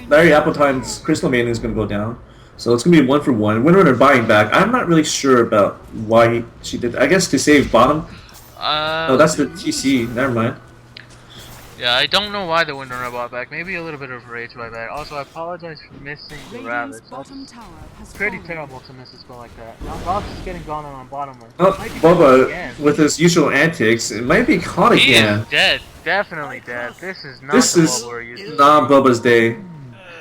Larry Appletime's Crystal Maiden is gonna go down. So it's gonna be 1 for 1. Windrunner buying back. I'm not really sure about why she did that. I guess to save bottom. Oh, that's the TC. Never mind. Yeah, I don't know why the Windrunner bought back. Maybe a little bit of rage by that. Also, I apologize for missing the Ravage. It's pretty terrible to miss a spell like that. Now Ross is getting gone on bottom lane. Oh, Bulba, with his usual antics, it might be caught again. He is dead. Definitely dead. This is not This the is Bulba we're used to. not Bulba's day.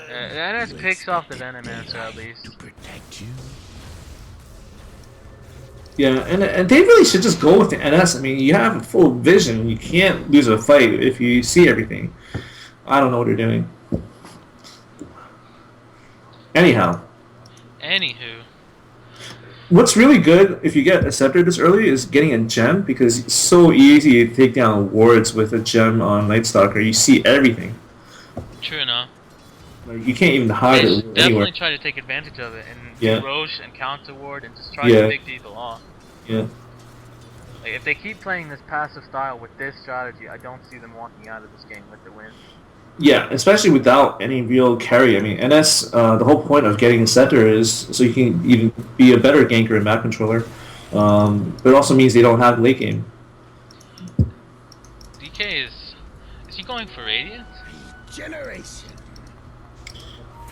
NS picks off the Venomancer at least. Yeah, and they really should just go with the NS. I mean, you have full vision. You can't lose a fight if you see everything. I don't know what they're doing. Anyhow. Anywho. What's really good if you get a scepter this early is getting a gem, because it's so easy to take down wards with a gem on Night Stalker. You see everything. True enough. Like, you can't even hide They it definitely anywhere. try to take advantage of it and Roche and counter ward and just try to pick people off. Yeah. Like, if they keep playing this passive style with this strategy, I don't see them walking out of this game with the win. Yeah, especially without any real carry. I mean, NS, the whole point of getting a scepter is so you can even be a better ganker and map controller. But it also means they don't have late game. DK is he going for Radiant? Generation.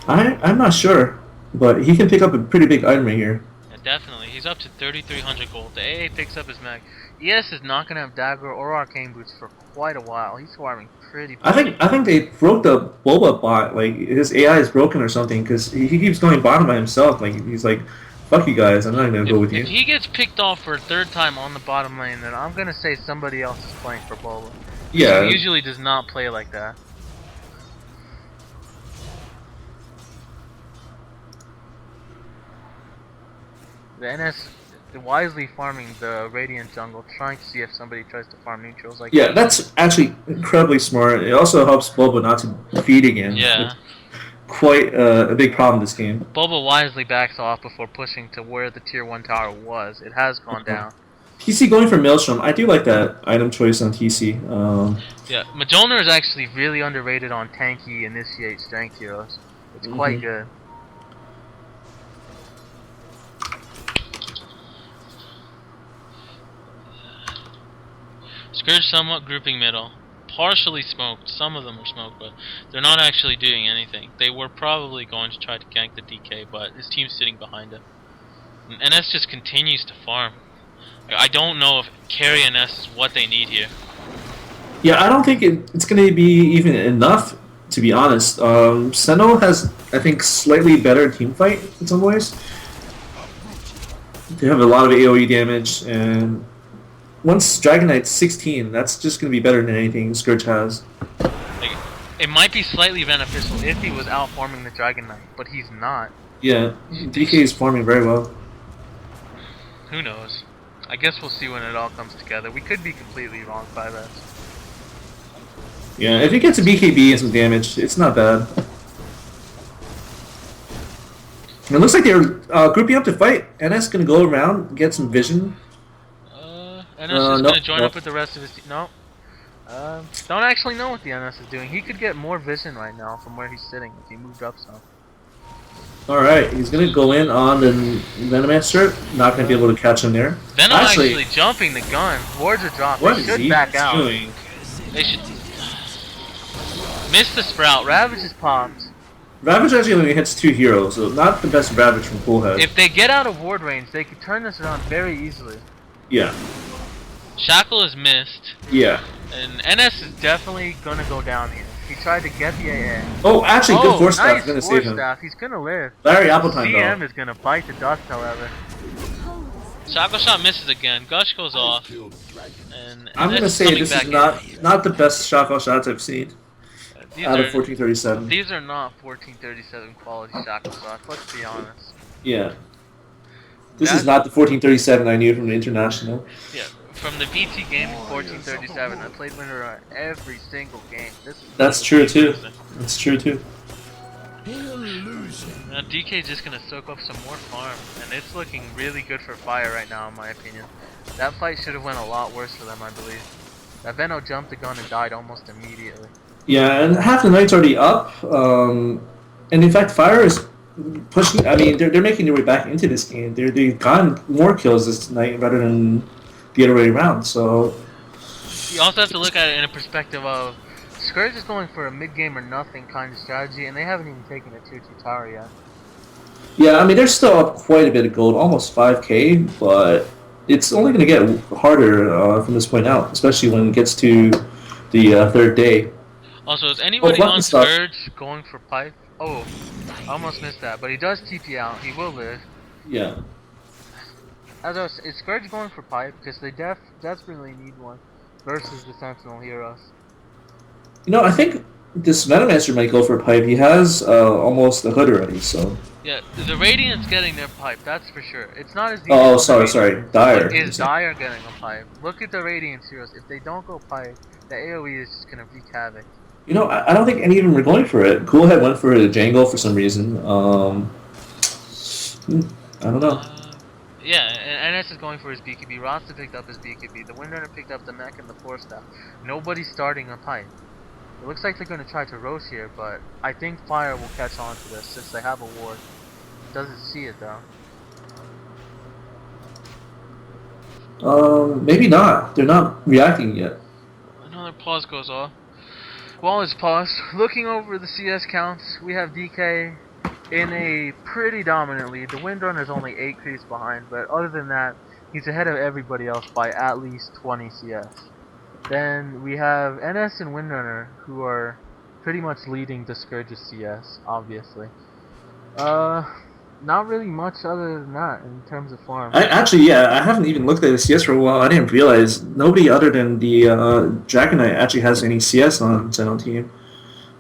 I'm not sure, but he can pick up a pretty big item right here. Yeah, definitely. He's up to 3,300 gold. The AA picks up his mag. ES is not going to have Dagger or Arcane Boots for quite a while. He's farming pretty I think they broke the Bulba bot. Like, his AI is broken or something, because he keeps going bottom by himself. Like, he's like, fuck you guys, I'm not going to go with you. If he gets picked off for a third time on the bottom lane, then I'm going to say somebody else is playing for Bulba. Yeah. He usually does not play like that. The NS wisely farming the Radiant jungle, trying to see if somebody tries to farm neutrals. Like that's actually incredibly smart. It also helps Bulba not to feed again. Yeah. It's quite a big problem this game. Bulba wisely backs off before pushing to where the tier 1 tower was. It has gone down. TC going for Maelstrom. I do like that item choice on TC. Yeah, Mjolnir is actually really underrated on tanky initiate strength heroes. It's quite good. Scourge somewhat grouping middle. Partially smoked. Some of them are smoked, but they're not actually doing anything. They were probably going to try to gank the DK, but his team's sitting behind him. And NS just continues to farm. I don't know if carry NS is what they need here. Yeah, I don't think it's going to be even enough, to be honest. Senno has, I think, slightly better team fight in some ways. They have a lot of AoE damage, and once Dragon Knight's 16, that's just going to be better than anything Scourge has. Like, it might be slightly beneficial if he was out farming the Dragon Knight, but he's not. Yeah, DK is farming very well. Who knows? I guess we'll see when it all comes together. We could be completely wrong by that. Yeah, if he gets a BKB and some damage, it's not bad. It looks like they're grouping up to fight. NS gonna go around, get some vision. NS is gonna join up with the rest of his team. No. Don't actually know what the NS is doing. He could get more vision right now from where he's sitting if he moved up some. Alright, he's gonna go in on the Venomancer. Not gonna be able to catch him there. Venom actually jumping the gun. Wards are dropped. What they is should he back out. doing? They should. Missed the Sprout. Ravage is popped. Ravage actually only hits 2 heroes, so not the best Ravage from CoolHead. If they get out of ward range, they could turn this around very easily. Yeah. Shackle is missed. Yeah. And NS is definitely gonna go down here. He tried to get the AA. Oh, actually, good Force Staff. Nice Gonna Force save him. Staff. He's gonna live. Larry Appletime CM though. is gonna bite the dust, however. Shackle shot misses again. Gush goes off. And I'm gonna say this is not the best shotgun shots I've seen out of 1437. These are not 1437 quality shackle shots. Let's be honest. Yeah. This is not the 1437 I knew from the international. Yeah, from the VT game in 1437, I played winner on every single game. That's true too. That's true too. Now DK is just gonna soak up some more farm, and it's looking really good for Fire right now, in my opinion. That fight should have went a lot worse for them, I believe. That Veno jumped the gun and died almost immediately. Yeah, and half the night's already up. And in fact, Fire is pushing. I mean, they're making their way back into this game. They've gotten more kills this night rather than the other way around. So you also have to look at it in a perspective of Scourge is going for a mid-game or nothing kind of strategy, and they haven't even taken a 2-2 tower yet. Yeah, I mean, they're still up quite a bit of gold, almost 5k, but it's only going to get harder from this point out, especially when it gets to the third day. Also, is anybody on Scourge going for pipe? Oh, I almost missed that, but he does TP out. He will live. Yeah. As I was, is Scourge going for pipe? Because they desperately need one versus the Sentinel heroes. You know, I think this Venomancer might go for a pipe. He has almost the hood already, so. Yeah, the Radiant's getting their pipe, that's for sure. It's not as easy. Oh, sorry, Dire. Is Dire getting a pipe? Look at the Radiant heroes. If they don't go pipe, the AoE is just gonna wreak havoc. You know, I don't think any of them were going for it. CoolHead went for the Jangle for some reason. I don't know. Yeah, and NS is going for his BKB. Rasta picked up his BKB. The Windrunner picked up the mech and the Force Staff. Nobody's starting a pipe. It looks like they're going to try to Roche here, but I think Fire will catch on to this since they have a ward. Doesn't see it though. Maybe not. They're not reacting yet. Another pause goes off. While it's paused, looking over the CS counts, we have DK in a pretty dominant lead. The Windrunner's only 8 creeps behind, but other than that, he's ahead of everybody else by at least 20 CS. Then we have NS and Windrunner, who are pretty much leading the Scourge's CS, obviously. Not really much other than that in terms of farm. I haven't even looked at the CS for a while. I didn't realize nobody other than the Dragon Knight actually has any CS on Sentinel team.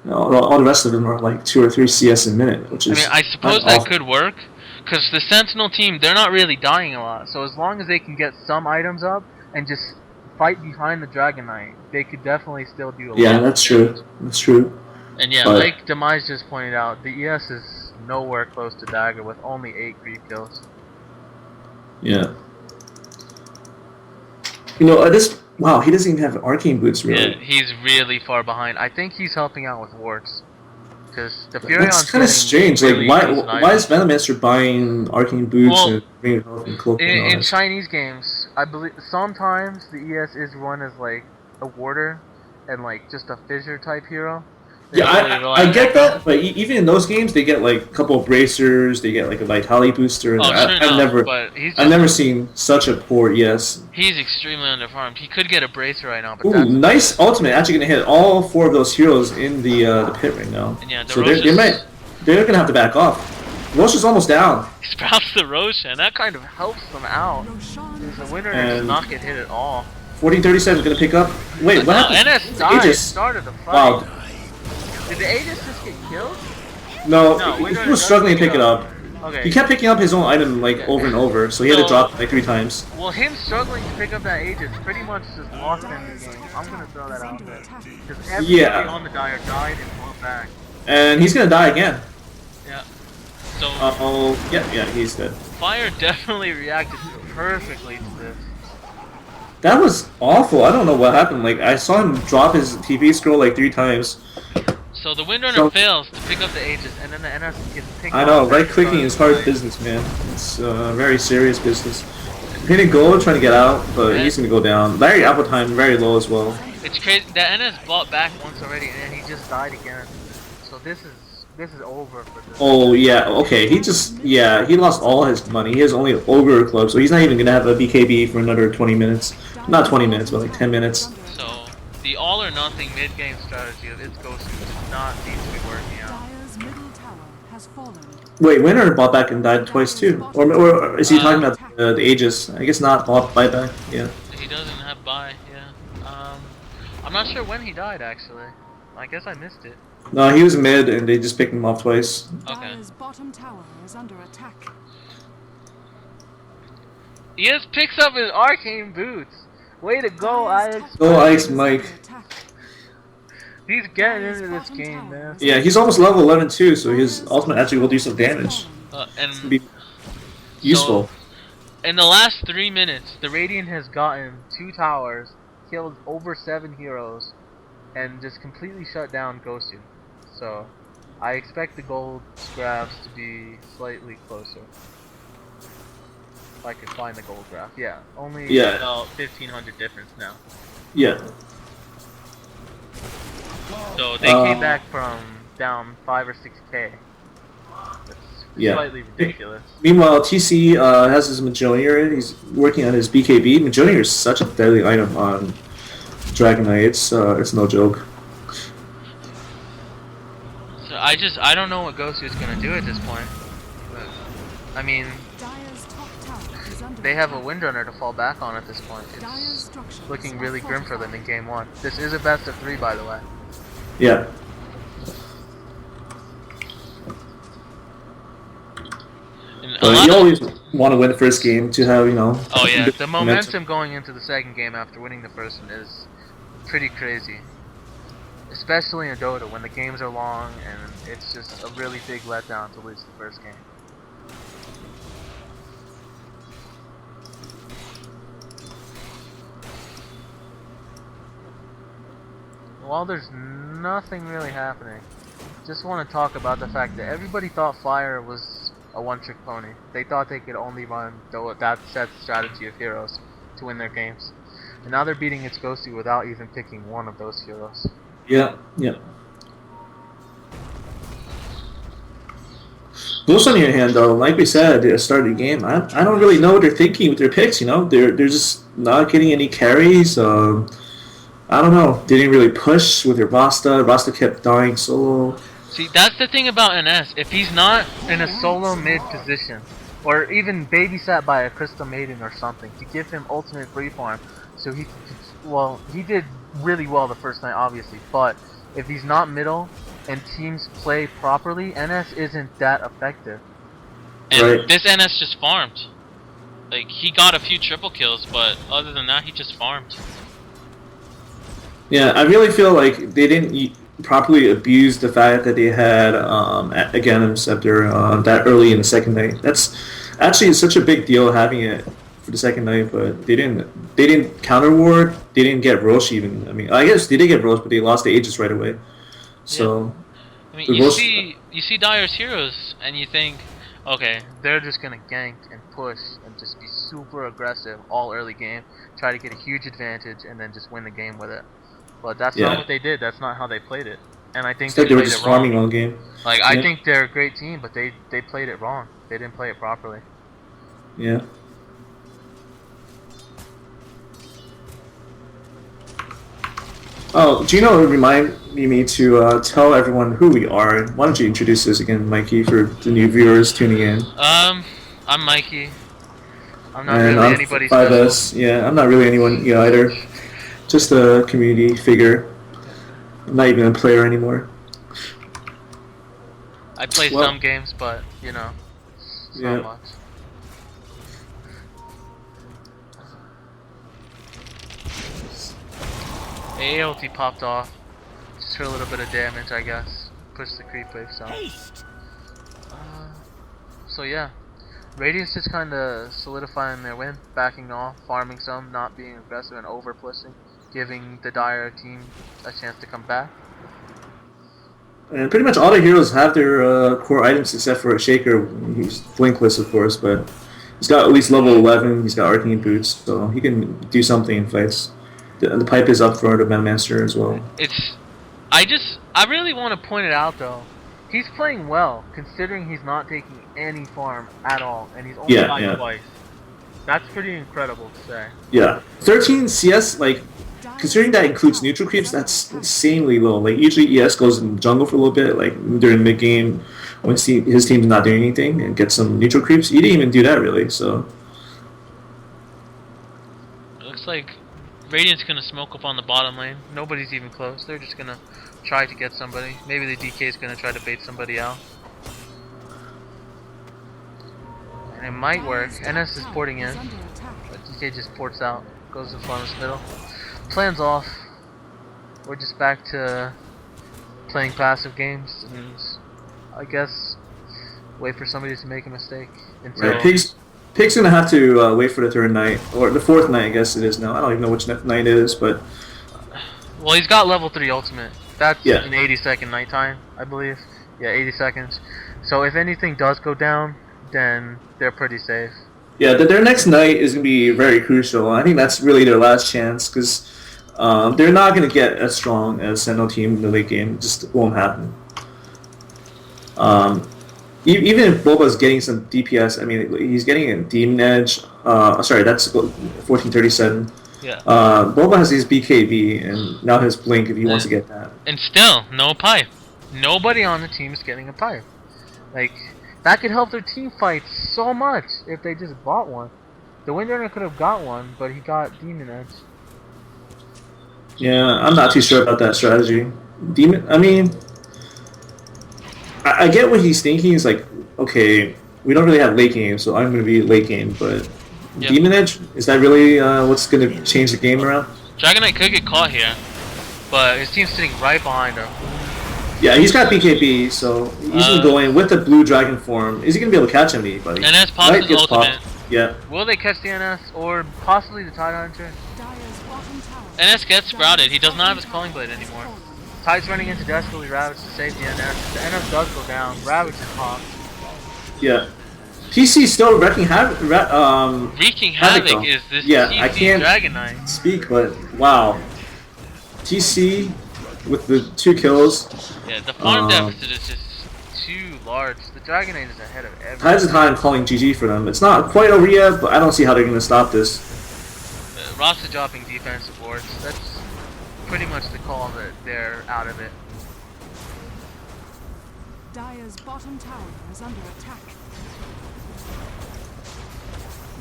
All the rest of them are like 2 or 3 CS a minute, which is. I mean, I suppose that could work, because the Sentinel team, they're not really dying a lot. So as long as they can get some items up and just fight behind the Dragon Knight, they could definitely still do a lot. Yeah, that's true. That's true. And yeah, like Demise just pointed out, the ES is nowhere close to Dagger with only 8 creep kills. Yeah. You know, wow, he doesn't even have arcane boots, really. Yeah, he's really far behind. I think he's helping out with wards. Because the Furion's That's kind of strange. Really like, why is Venomancer buying arcane boots and bringing health and cloak? In Chinese games, I believe sometimes the ES is run as like a warder and like just a fissure type hero. Yeah, I get that, but even in those games, they get like a couple of bracers, they get like a vitality booster. And I've never seen such a poor ES. He's extremely underfarmed. He could get a bracer right now, but ooh, nice ultimate! Actually, gonna hit all 4 of those heroes in the pit right now. And yeah, so they're gonna have to back off. Roche is almost down. He sprouts the Rochan. That kind of helps them out. The winner does not get hit at all. 1437 is gonna pick up. Wait, what happened? NS died. Started the fight. Wow. Did the Aegis just get killed? No, he was struggling to pick it up. Okay. He kept picking up his own item like over and over, so he had to drop it like 3 times. Well, him struggling to pick up that Aegis pretty much just lost him in the game. I'm gonna throw that out there. Because everybody on the Dire died and fought back. And he's gonna die again. Yeah. So. Yeah, he's dead. Fire definitely reacted perfectly to this. That was awful. I don't know what happened. Like, I saw him drop his TV scroll like 3 times. So the Windrunner fails to pick up the Aegis, and then the NS gets picked up. I know, right-clicking is hard business, man. It's very serious business. Hitting gold, trying to get out, but he's gonna go down. Larry Appletime very low as well. It's crazy. That NS bought back once already, and then he just died again. So this is over for this. Oh yeah, okay. He lost all his money. He has only Ogre Club, so he's not even gonna have a BKB for another 20 minutes. Not 20 minutes, but like 10 minutes. So the all or nothing mid game strategy of its GoSu does not seem to be working out. Dire's middle tower has fallen. Wait, Winner bought back and died twice too, or is he talking about the Aegis? I guess not buyback. Yeah. He doesn't have buy. Yeah. I'm not sure when he died actually. I guess I missed it. No, he was mid, and they just picked him off twice. Okay. Dire's bottom tower is under attack. He just picks up his arcane boots. Way to go, Ix. Go Ix, Mike. He's getting into this game, man. Yeah, he's almost level 11 too, so his ultimate actually will do some damage. And Be useful. So, in the last 3 minutes, the Radiant has gotten 2 towers, killed over 7 heroes, and just completely shut down GoSu. So, I expect the gold grabs to be slightly closer. If I could find the gold graph. Yeah, only about 1,500 difference now. Yeah. So they came back from down 5 or 6k. That's slightly ridiculous. Meanwhile, TC has his Majonier. He's working on his BKB. Majonier is such a deadly item on Dragon Knight. It's no joke. So I don't know what GoSu is gonna do at this point. But, I mean, they have a Windrunner to fall back on at this point. It's looking really grim for them in game 1. This is a best of 3, by the way. Yeah. But you always want to win the first game to have, you know... Oh yeah, the momentum going into the second game after winning the first one is pretty crazy. Especially in Dota, when the games are long and it's just a really big letdown to lose the first game. While there's nothing really happening, just want to talk about the fact that everybody thought Fire was a one-trick pony. They thought they could only run that set strategy of heroes to win their games. And now they're beating its GoSu without even picking one of those heroes. Yeah, yeah. GoSu on the other hand, though, like we said at the start of the game, I don't really know what they're thinking with their picks, you know? They're just not getting any carries. I don't know. They didn't really push with their Rasta. Rasta kept dying solo. See, that's the thing about NS. If he's not in a solo mid position, or even babysat by a Crystal Maiden or something, to give him ultimate free farm, so he could, well, he did really well the first night, obviously, but if he's not middle and teams play properly, NS isn't that effective. And this NS just farmed. Like, he got a few triple kills, but other than that, he just farmed. Yeah, I really feel like they didn't properly abuse the fact that they had Aghanim Scepter that early in the second night. That's actually such a big deal having it for the second night, but they didn't counter ward. They didn't get Roche even. I mean, I guess they did get Roche, but they lost the Aegis right away. So, yeah. I mean, you see Dire's heroes, and you think, okay, they're just gonna gank and push and just be super aggressive all early game, try to get a huge advantage, and then just win the game with it. But that's not what they did. That's not how they played it. And I think they were just farming all game. Like, I think they're a great team, but they played it wrong. They didn't play it properly. Yeah. Oh, JeYo remind me to tell everyone who we are. Why don't you introduce us again, Mikey, for the new viewers tuning in? I'm Mikey. I'm not really anybody special. 5S. Yeah, I'm not really anyone either. Just a community figure. I'm not even a player anymore. I play some games, but, you know, not much. AOT popped off. Just for a little bit of damage, I guess. Push the creep wave some. So yeah. Radiant's just kinda solidifying their win, backing off, farming some, not being aggressive and over pushing, giving the Dire team a chance to come back. And pretty much all the heroes have their core items except for a Shaker. He's flinkless, of course, but He's got at least level 11. He's got arcane boots, so he can do something in fights. The pipe is up for the Manmaster as well. I really want to point it out though. He's playing well, considering he's not taking any farm at all, and he's only died twice. That's pretty incredible to say. Yeah, 13 CS, like, considering that includes neutral creeps, that's insanely low. Like, usually ES goes in the jungle for a little bit, like, during mid-game, when his team's not doing anything, and get some neutral creeps. He didn't even do that, really, so... It looks like Radiant's gonna smoke up on the bottom lane. Nobody's even close. They're just gonna try to get somebody. Maybe the DK's gonna try to bait somebody out. And it might work. NS is porting in, but DK just ports out. Goes to Flawless middle. Plans off. We're just back to playing passive games, and I guess wait for somebody to make a mistake. Until Pig's gonna have to wait for the third night, or the fourth night, I guess it is now. I don't even know which night it is, but... Well, he's got level 3 ultimate. That's an 80-second nighttime, I believe. Yeah, 80 seconds. So if anything does go down, then they're pretty safe. Yeah, their next night is going to be very crucial. I think that's really their last chance, because they're not going to get as strong as Sentinel team in the late game. It just won't happen. Even if Bulba's getting some DPS, I mean, he's getting a Demon Edge. Sorry, that's 1437. Yeah. Bulba has his BKB, and now his Blink if he wants to get that. And still, no pipe. Nobody on the team is getting a pipe. Like, that could help their team fight so much if they just bought one. The Windrunner could have got one, but he got Demon Edge. Yeah, I'm not too sure about that strategy. I mean, I get what he's thinking. He's like, okay, we don't really have late game, so I'm going to be late game, but Demon Edge, is that really what's going to change the game around? Dragon Knight could get caught here, but his team's sitting right behind him. Yeah, he's got BKB, so he's going to go in with the blue dragon form. Is he going to be able to catch anybody? NS pops his ultimate. Yeah. Will they catch the NS, or possibly the Tide Hunter? NS gets sprouted. He does not have his Calling Blade anymore. Tide's running into desperately Ravage to save the NS. The NS does go down. Ravage is popped. Yeah. TC still wreaking havoc. Wreaking havoc is this TC I can't Dragon Knight. Speak, but wow. TC with the 2 kills. Yeah, the farm deficit is just too large. The Dragon Knight is ahead of everything. Tides of Time calling GG for them. It's not quite over yet, but I don't see how they're going to stop this. Rasta dropping defensive wards. That's pretty much the call that they're out of it. Dire's bottom tower is under attack.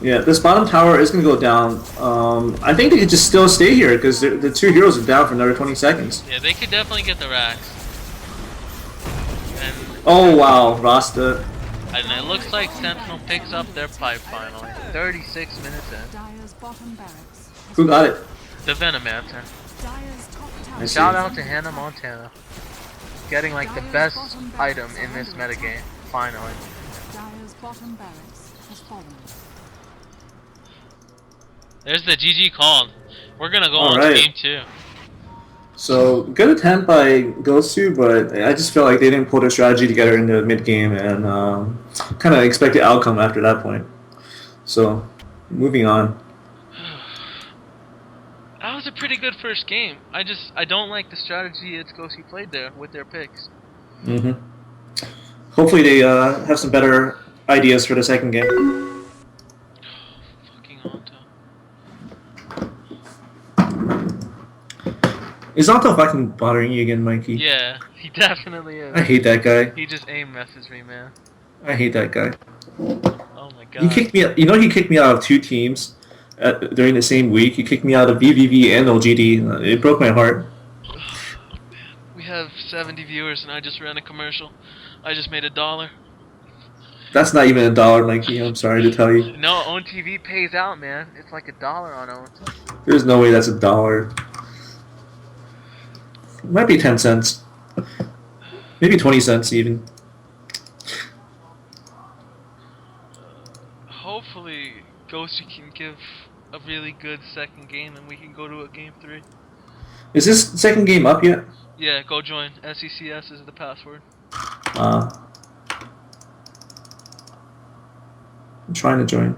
Yeah, this bottom tower is going to go down. I think they could just still stay here because the 2 heroes are down for another 20 seconds. Yeah, they could definitely get the racks. And oh wow, Rasta. And it looks like Sentinel picks up their pipe finally. 36 minutes in. Dire's bottom barracks. Who got it? The Venomancer. Dire's top tower. Shout out to Hannah Montana. Getting like the best item in this metagame, finally. Dire's bottom barracks has fallen. There's the GG called. We're gonna go on to game 2. So, good attempt by GoSu, but I just felt like they didn't pull their strategy together in the mid-game and kind of expected outcome after that point. So, moving on. That was a pretty good first game. I don't like the strategy it's GoSu played there with their picks. Hopefully they have some better ideas for the second game. Fucking Onto. Is Onto fucking bothering you again, Mikey? Yeah, he definitely is. I hate that guy. He just aim messaged me, man. I hate that guy. Oh my god. He kicked me out. You know he kicked me out of 2 teams during the same week. He kicked me out of VVV and LGD. It broke my heart. Oh, man. We have 70 viewers and I just ran a commercial. I just made $1. That's not even $1, Mikey. I'm sorry to tell you. No, OWN TV pays out, man. It's like $1 on OWN. There's no way that's $1. It might be 10 cents. Maybe 20 cents even. Hopefully, GoSu can give a really good second game and we can go to a game 3. Is this second game up yet? Yeah, go join. SECS is the password. I'm trying to join.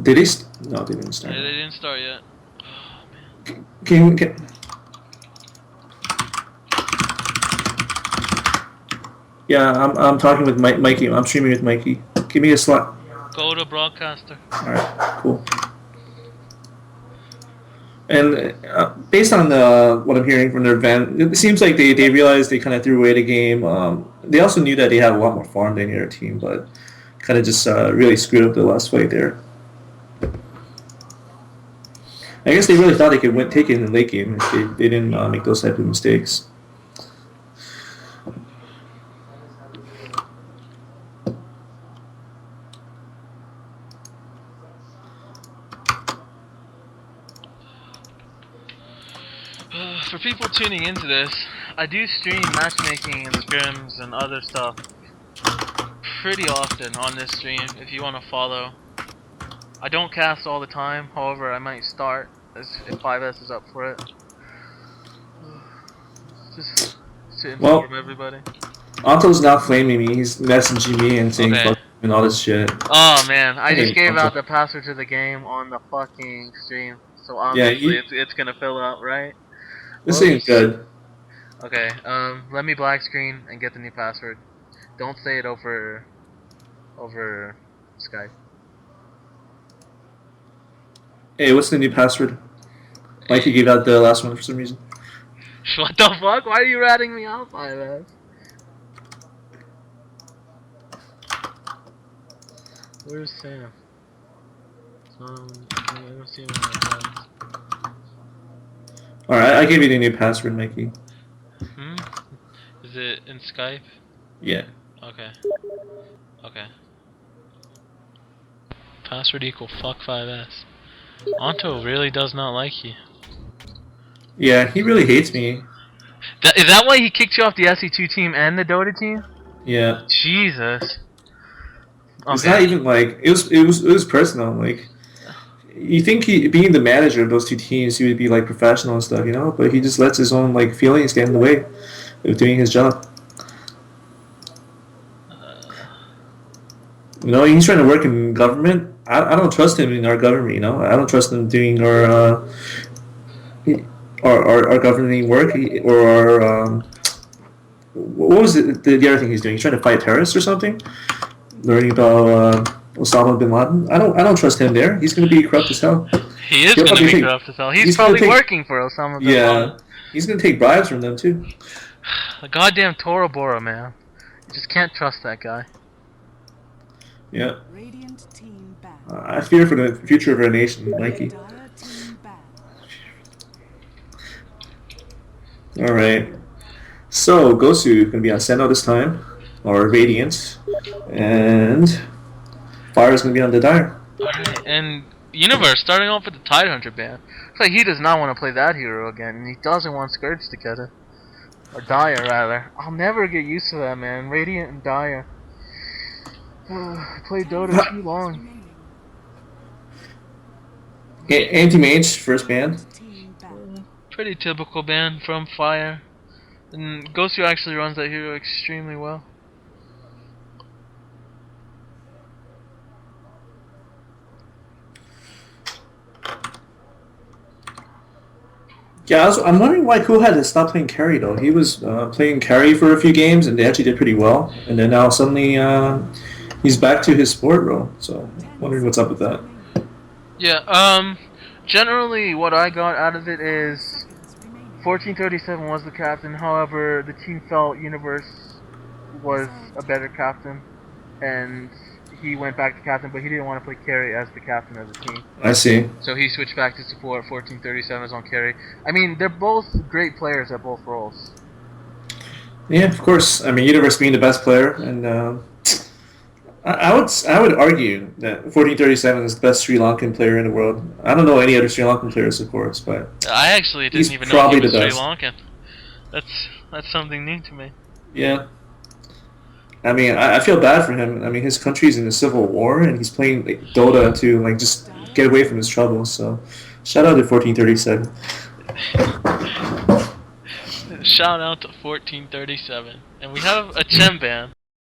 Did they? No, they didn't start. They didn't start yet. Can Yeah, I'm talking with Mikey. I'm streaming with Mikey. Give me a slot. Go to broadcaster. All right, cool. And based on what I'm hearing from their event, it seems like they realized they kind of threw away the game. They also knew that they had a lot more farm than their team, but kind of just really screwed up the last fight there. I guess they really thought they could take it in the late game if they didn't make those type of mistakes. For people tuning into this, I do stream matchmaking and scrims and other stuff pretty often on this stream if you want to follow. I don't cast all the time, however I might start if 5S is up for it. Just to inform everybody. Anto's not flaming me, he's messaging me and saying fuck and all this shit. Oh man, I just gave out the password to the game on the fucking stream, so obviously it's gonna fill up, right? This ain't good. Okay, let me black screen and get the new password. Don't say it over Skype. Hey, what's the new password? Mikey gave out the last one for some reason. What the fuck? Why are you ratting me off, 5S? Where's Sam? I don't see him on my phone. Alright, I gave you the new password, Mikey. Is it in Skype? Yeah. Okay. Okay. Password equal fuck 5S. Anto really does not like you. Yeah, he really hates me. Is that why he kicked you off the SE2 team and the Dota team? Yeah. Jesus. Okay. It's not even like it was personal. Like, you think being the manager of those two teams, he would be like professional and stuff, you know? But he just lets his own like feelings get in the way of doing his job. You know, he's trying to work in government. I don't trust him in our government. You know, I don't trust him doing our governing work or our what was it? The other thing he's doing? He's trying to fight terrorists or something. Learning about Osama bin Laden. I don't trust him there. He's going to be corrupt as hell. He is going to be corrupt as hell. He's probably working for Osama bin Laden. Yeah, he's going to take bribes from them too. The goddamn Tora Bora, man. You just can't trust that guy. Yeah. Radiant team back. I fear for the future of our nation, Mikey. Alright. So, GoSu is going to be on Senno this time, or Radiant, and Fire is going to be on the Dire. Alright, and Universe starting off with the Tidehunter ban. Looks like he does not want to play that hero again, and he doesn't want Scourge to get it. Or Dire, rather. I'll never get used to that, man. Radiant and Dire. I played Dota too long. Anti-Mage, first ban. Pretty typical ban from Fire. And GoSu actually runs that hero extremely well. Yeah, I'm wondering why CoolHead has stopped playing carry though. He was playing carry for a few games and they actually did pretty well. And then now suddenly he's back to his sport role. So I'm wondering what's up with that. Yeah, generally what I got out of it is 1437 was the captain, however the team felt Universe was a better captain and he went back to captain, but he didn't want to play carry as the captain of the team. I see. So he switched back to support. 1437 is on carry. I mean, they're both great players at both roles. Yeah, of course. I mean, Universe being the best player, and I would argue that 1437 is the best Sri Lankan player in the world. I don't know any other Sri Lankan players, of course, but I actually didn't even know he was Sri Lankan. That's something new to me. Yeah. I mean, I feel bad for him. I mean, his country's in a civil war, and he's playing like, Dota to like just get away from his troubles. So, shout out to 1437. Shout out to 1437, and we have a Chen ban.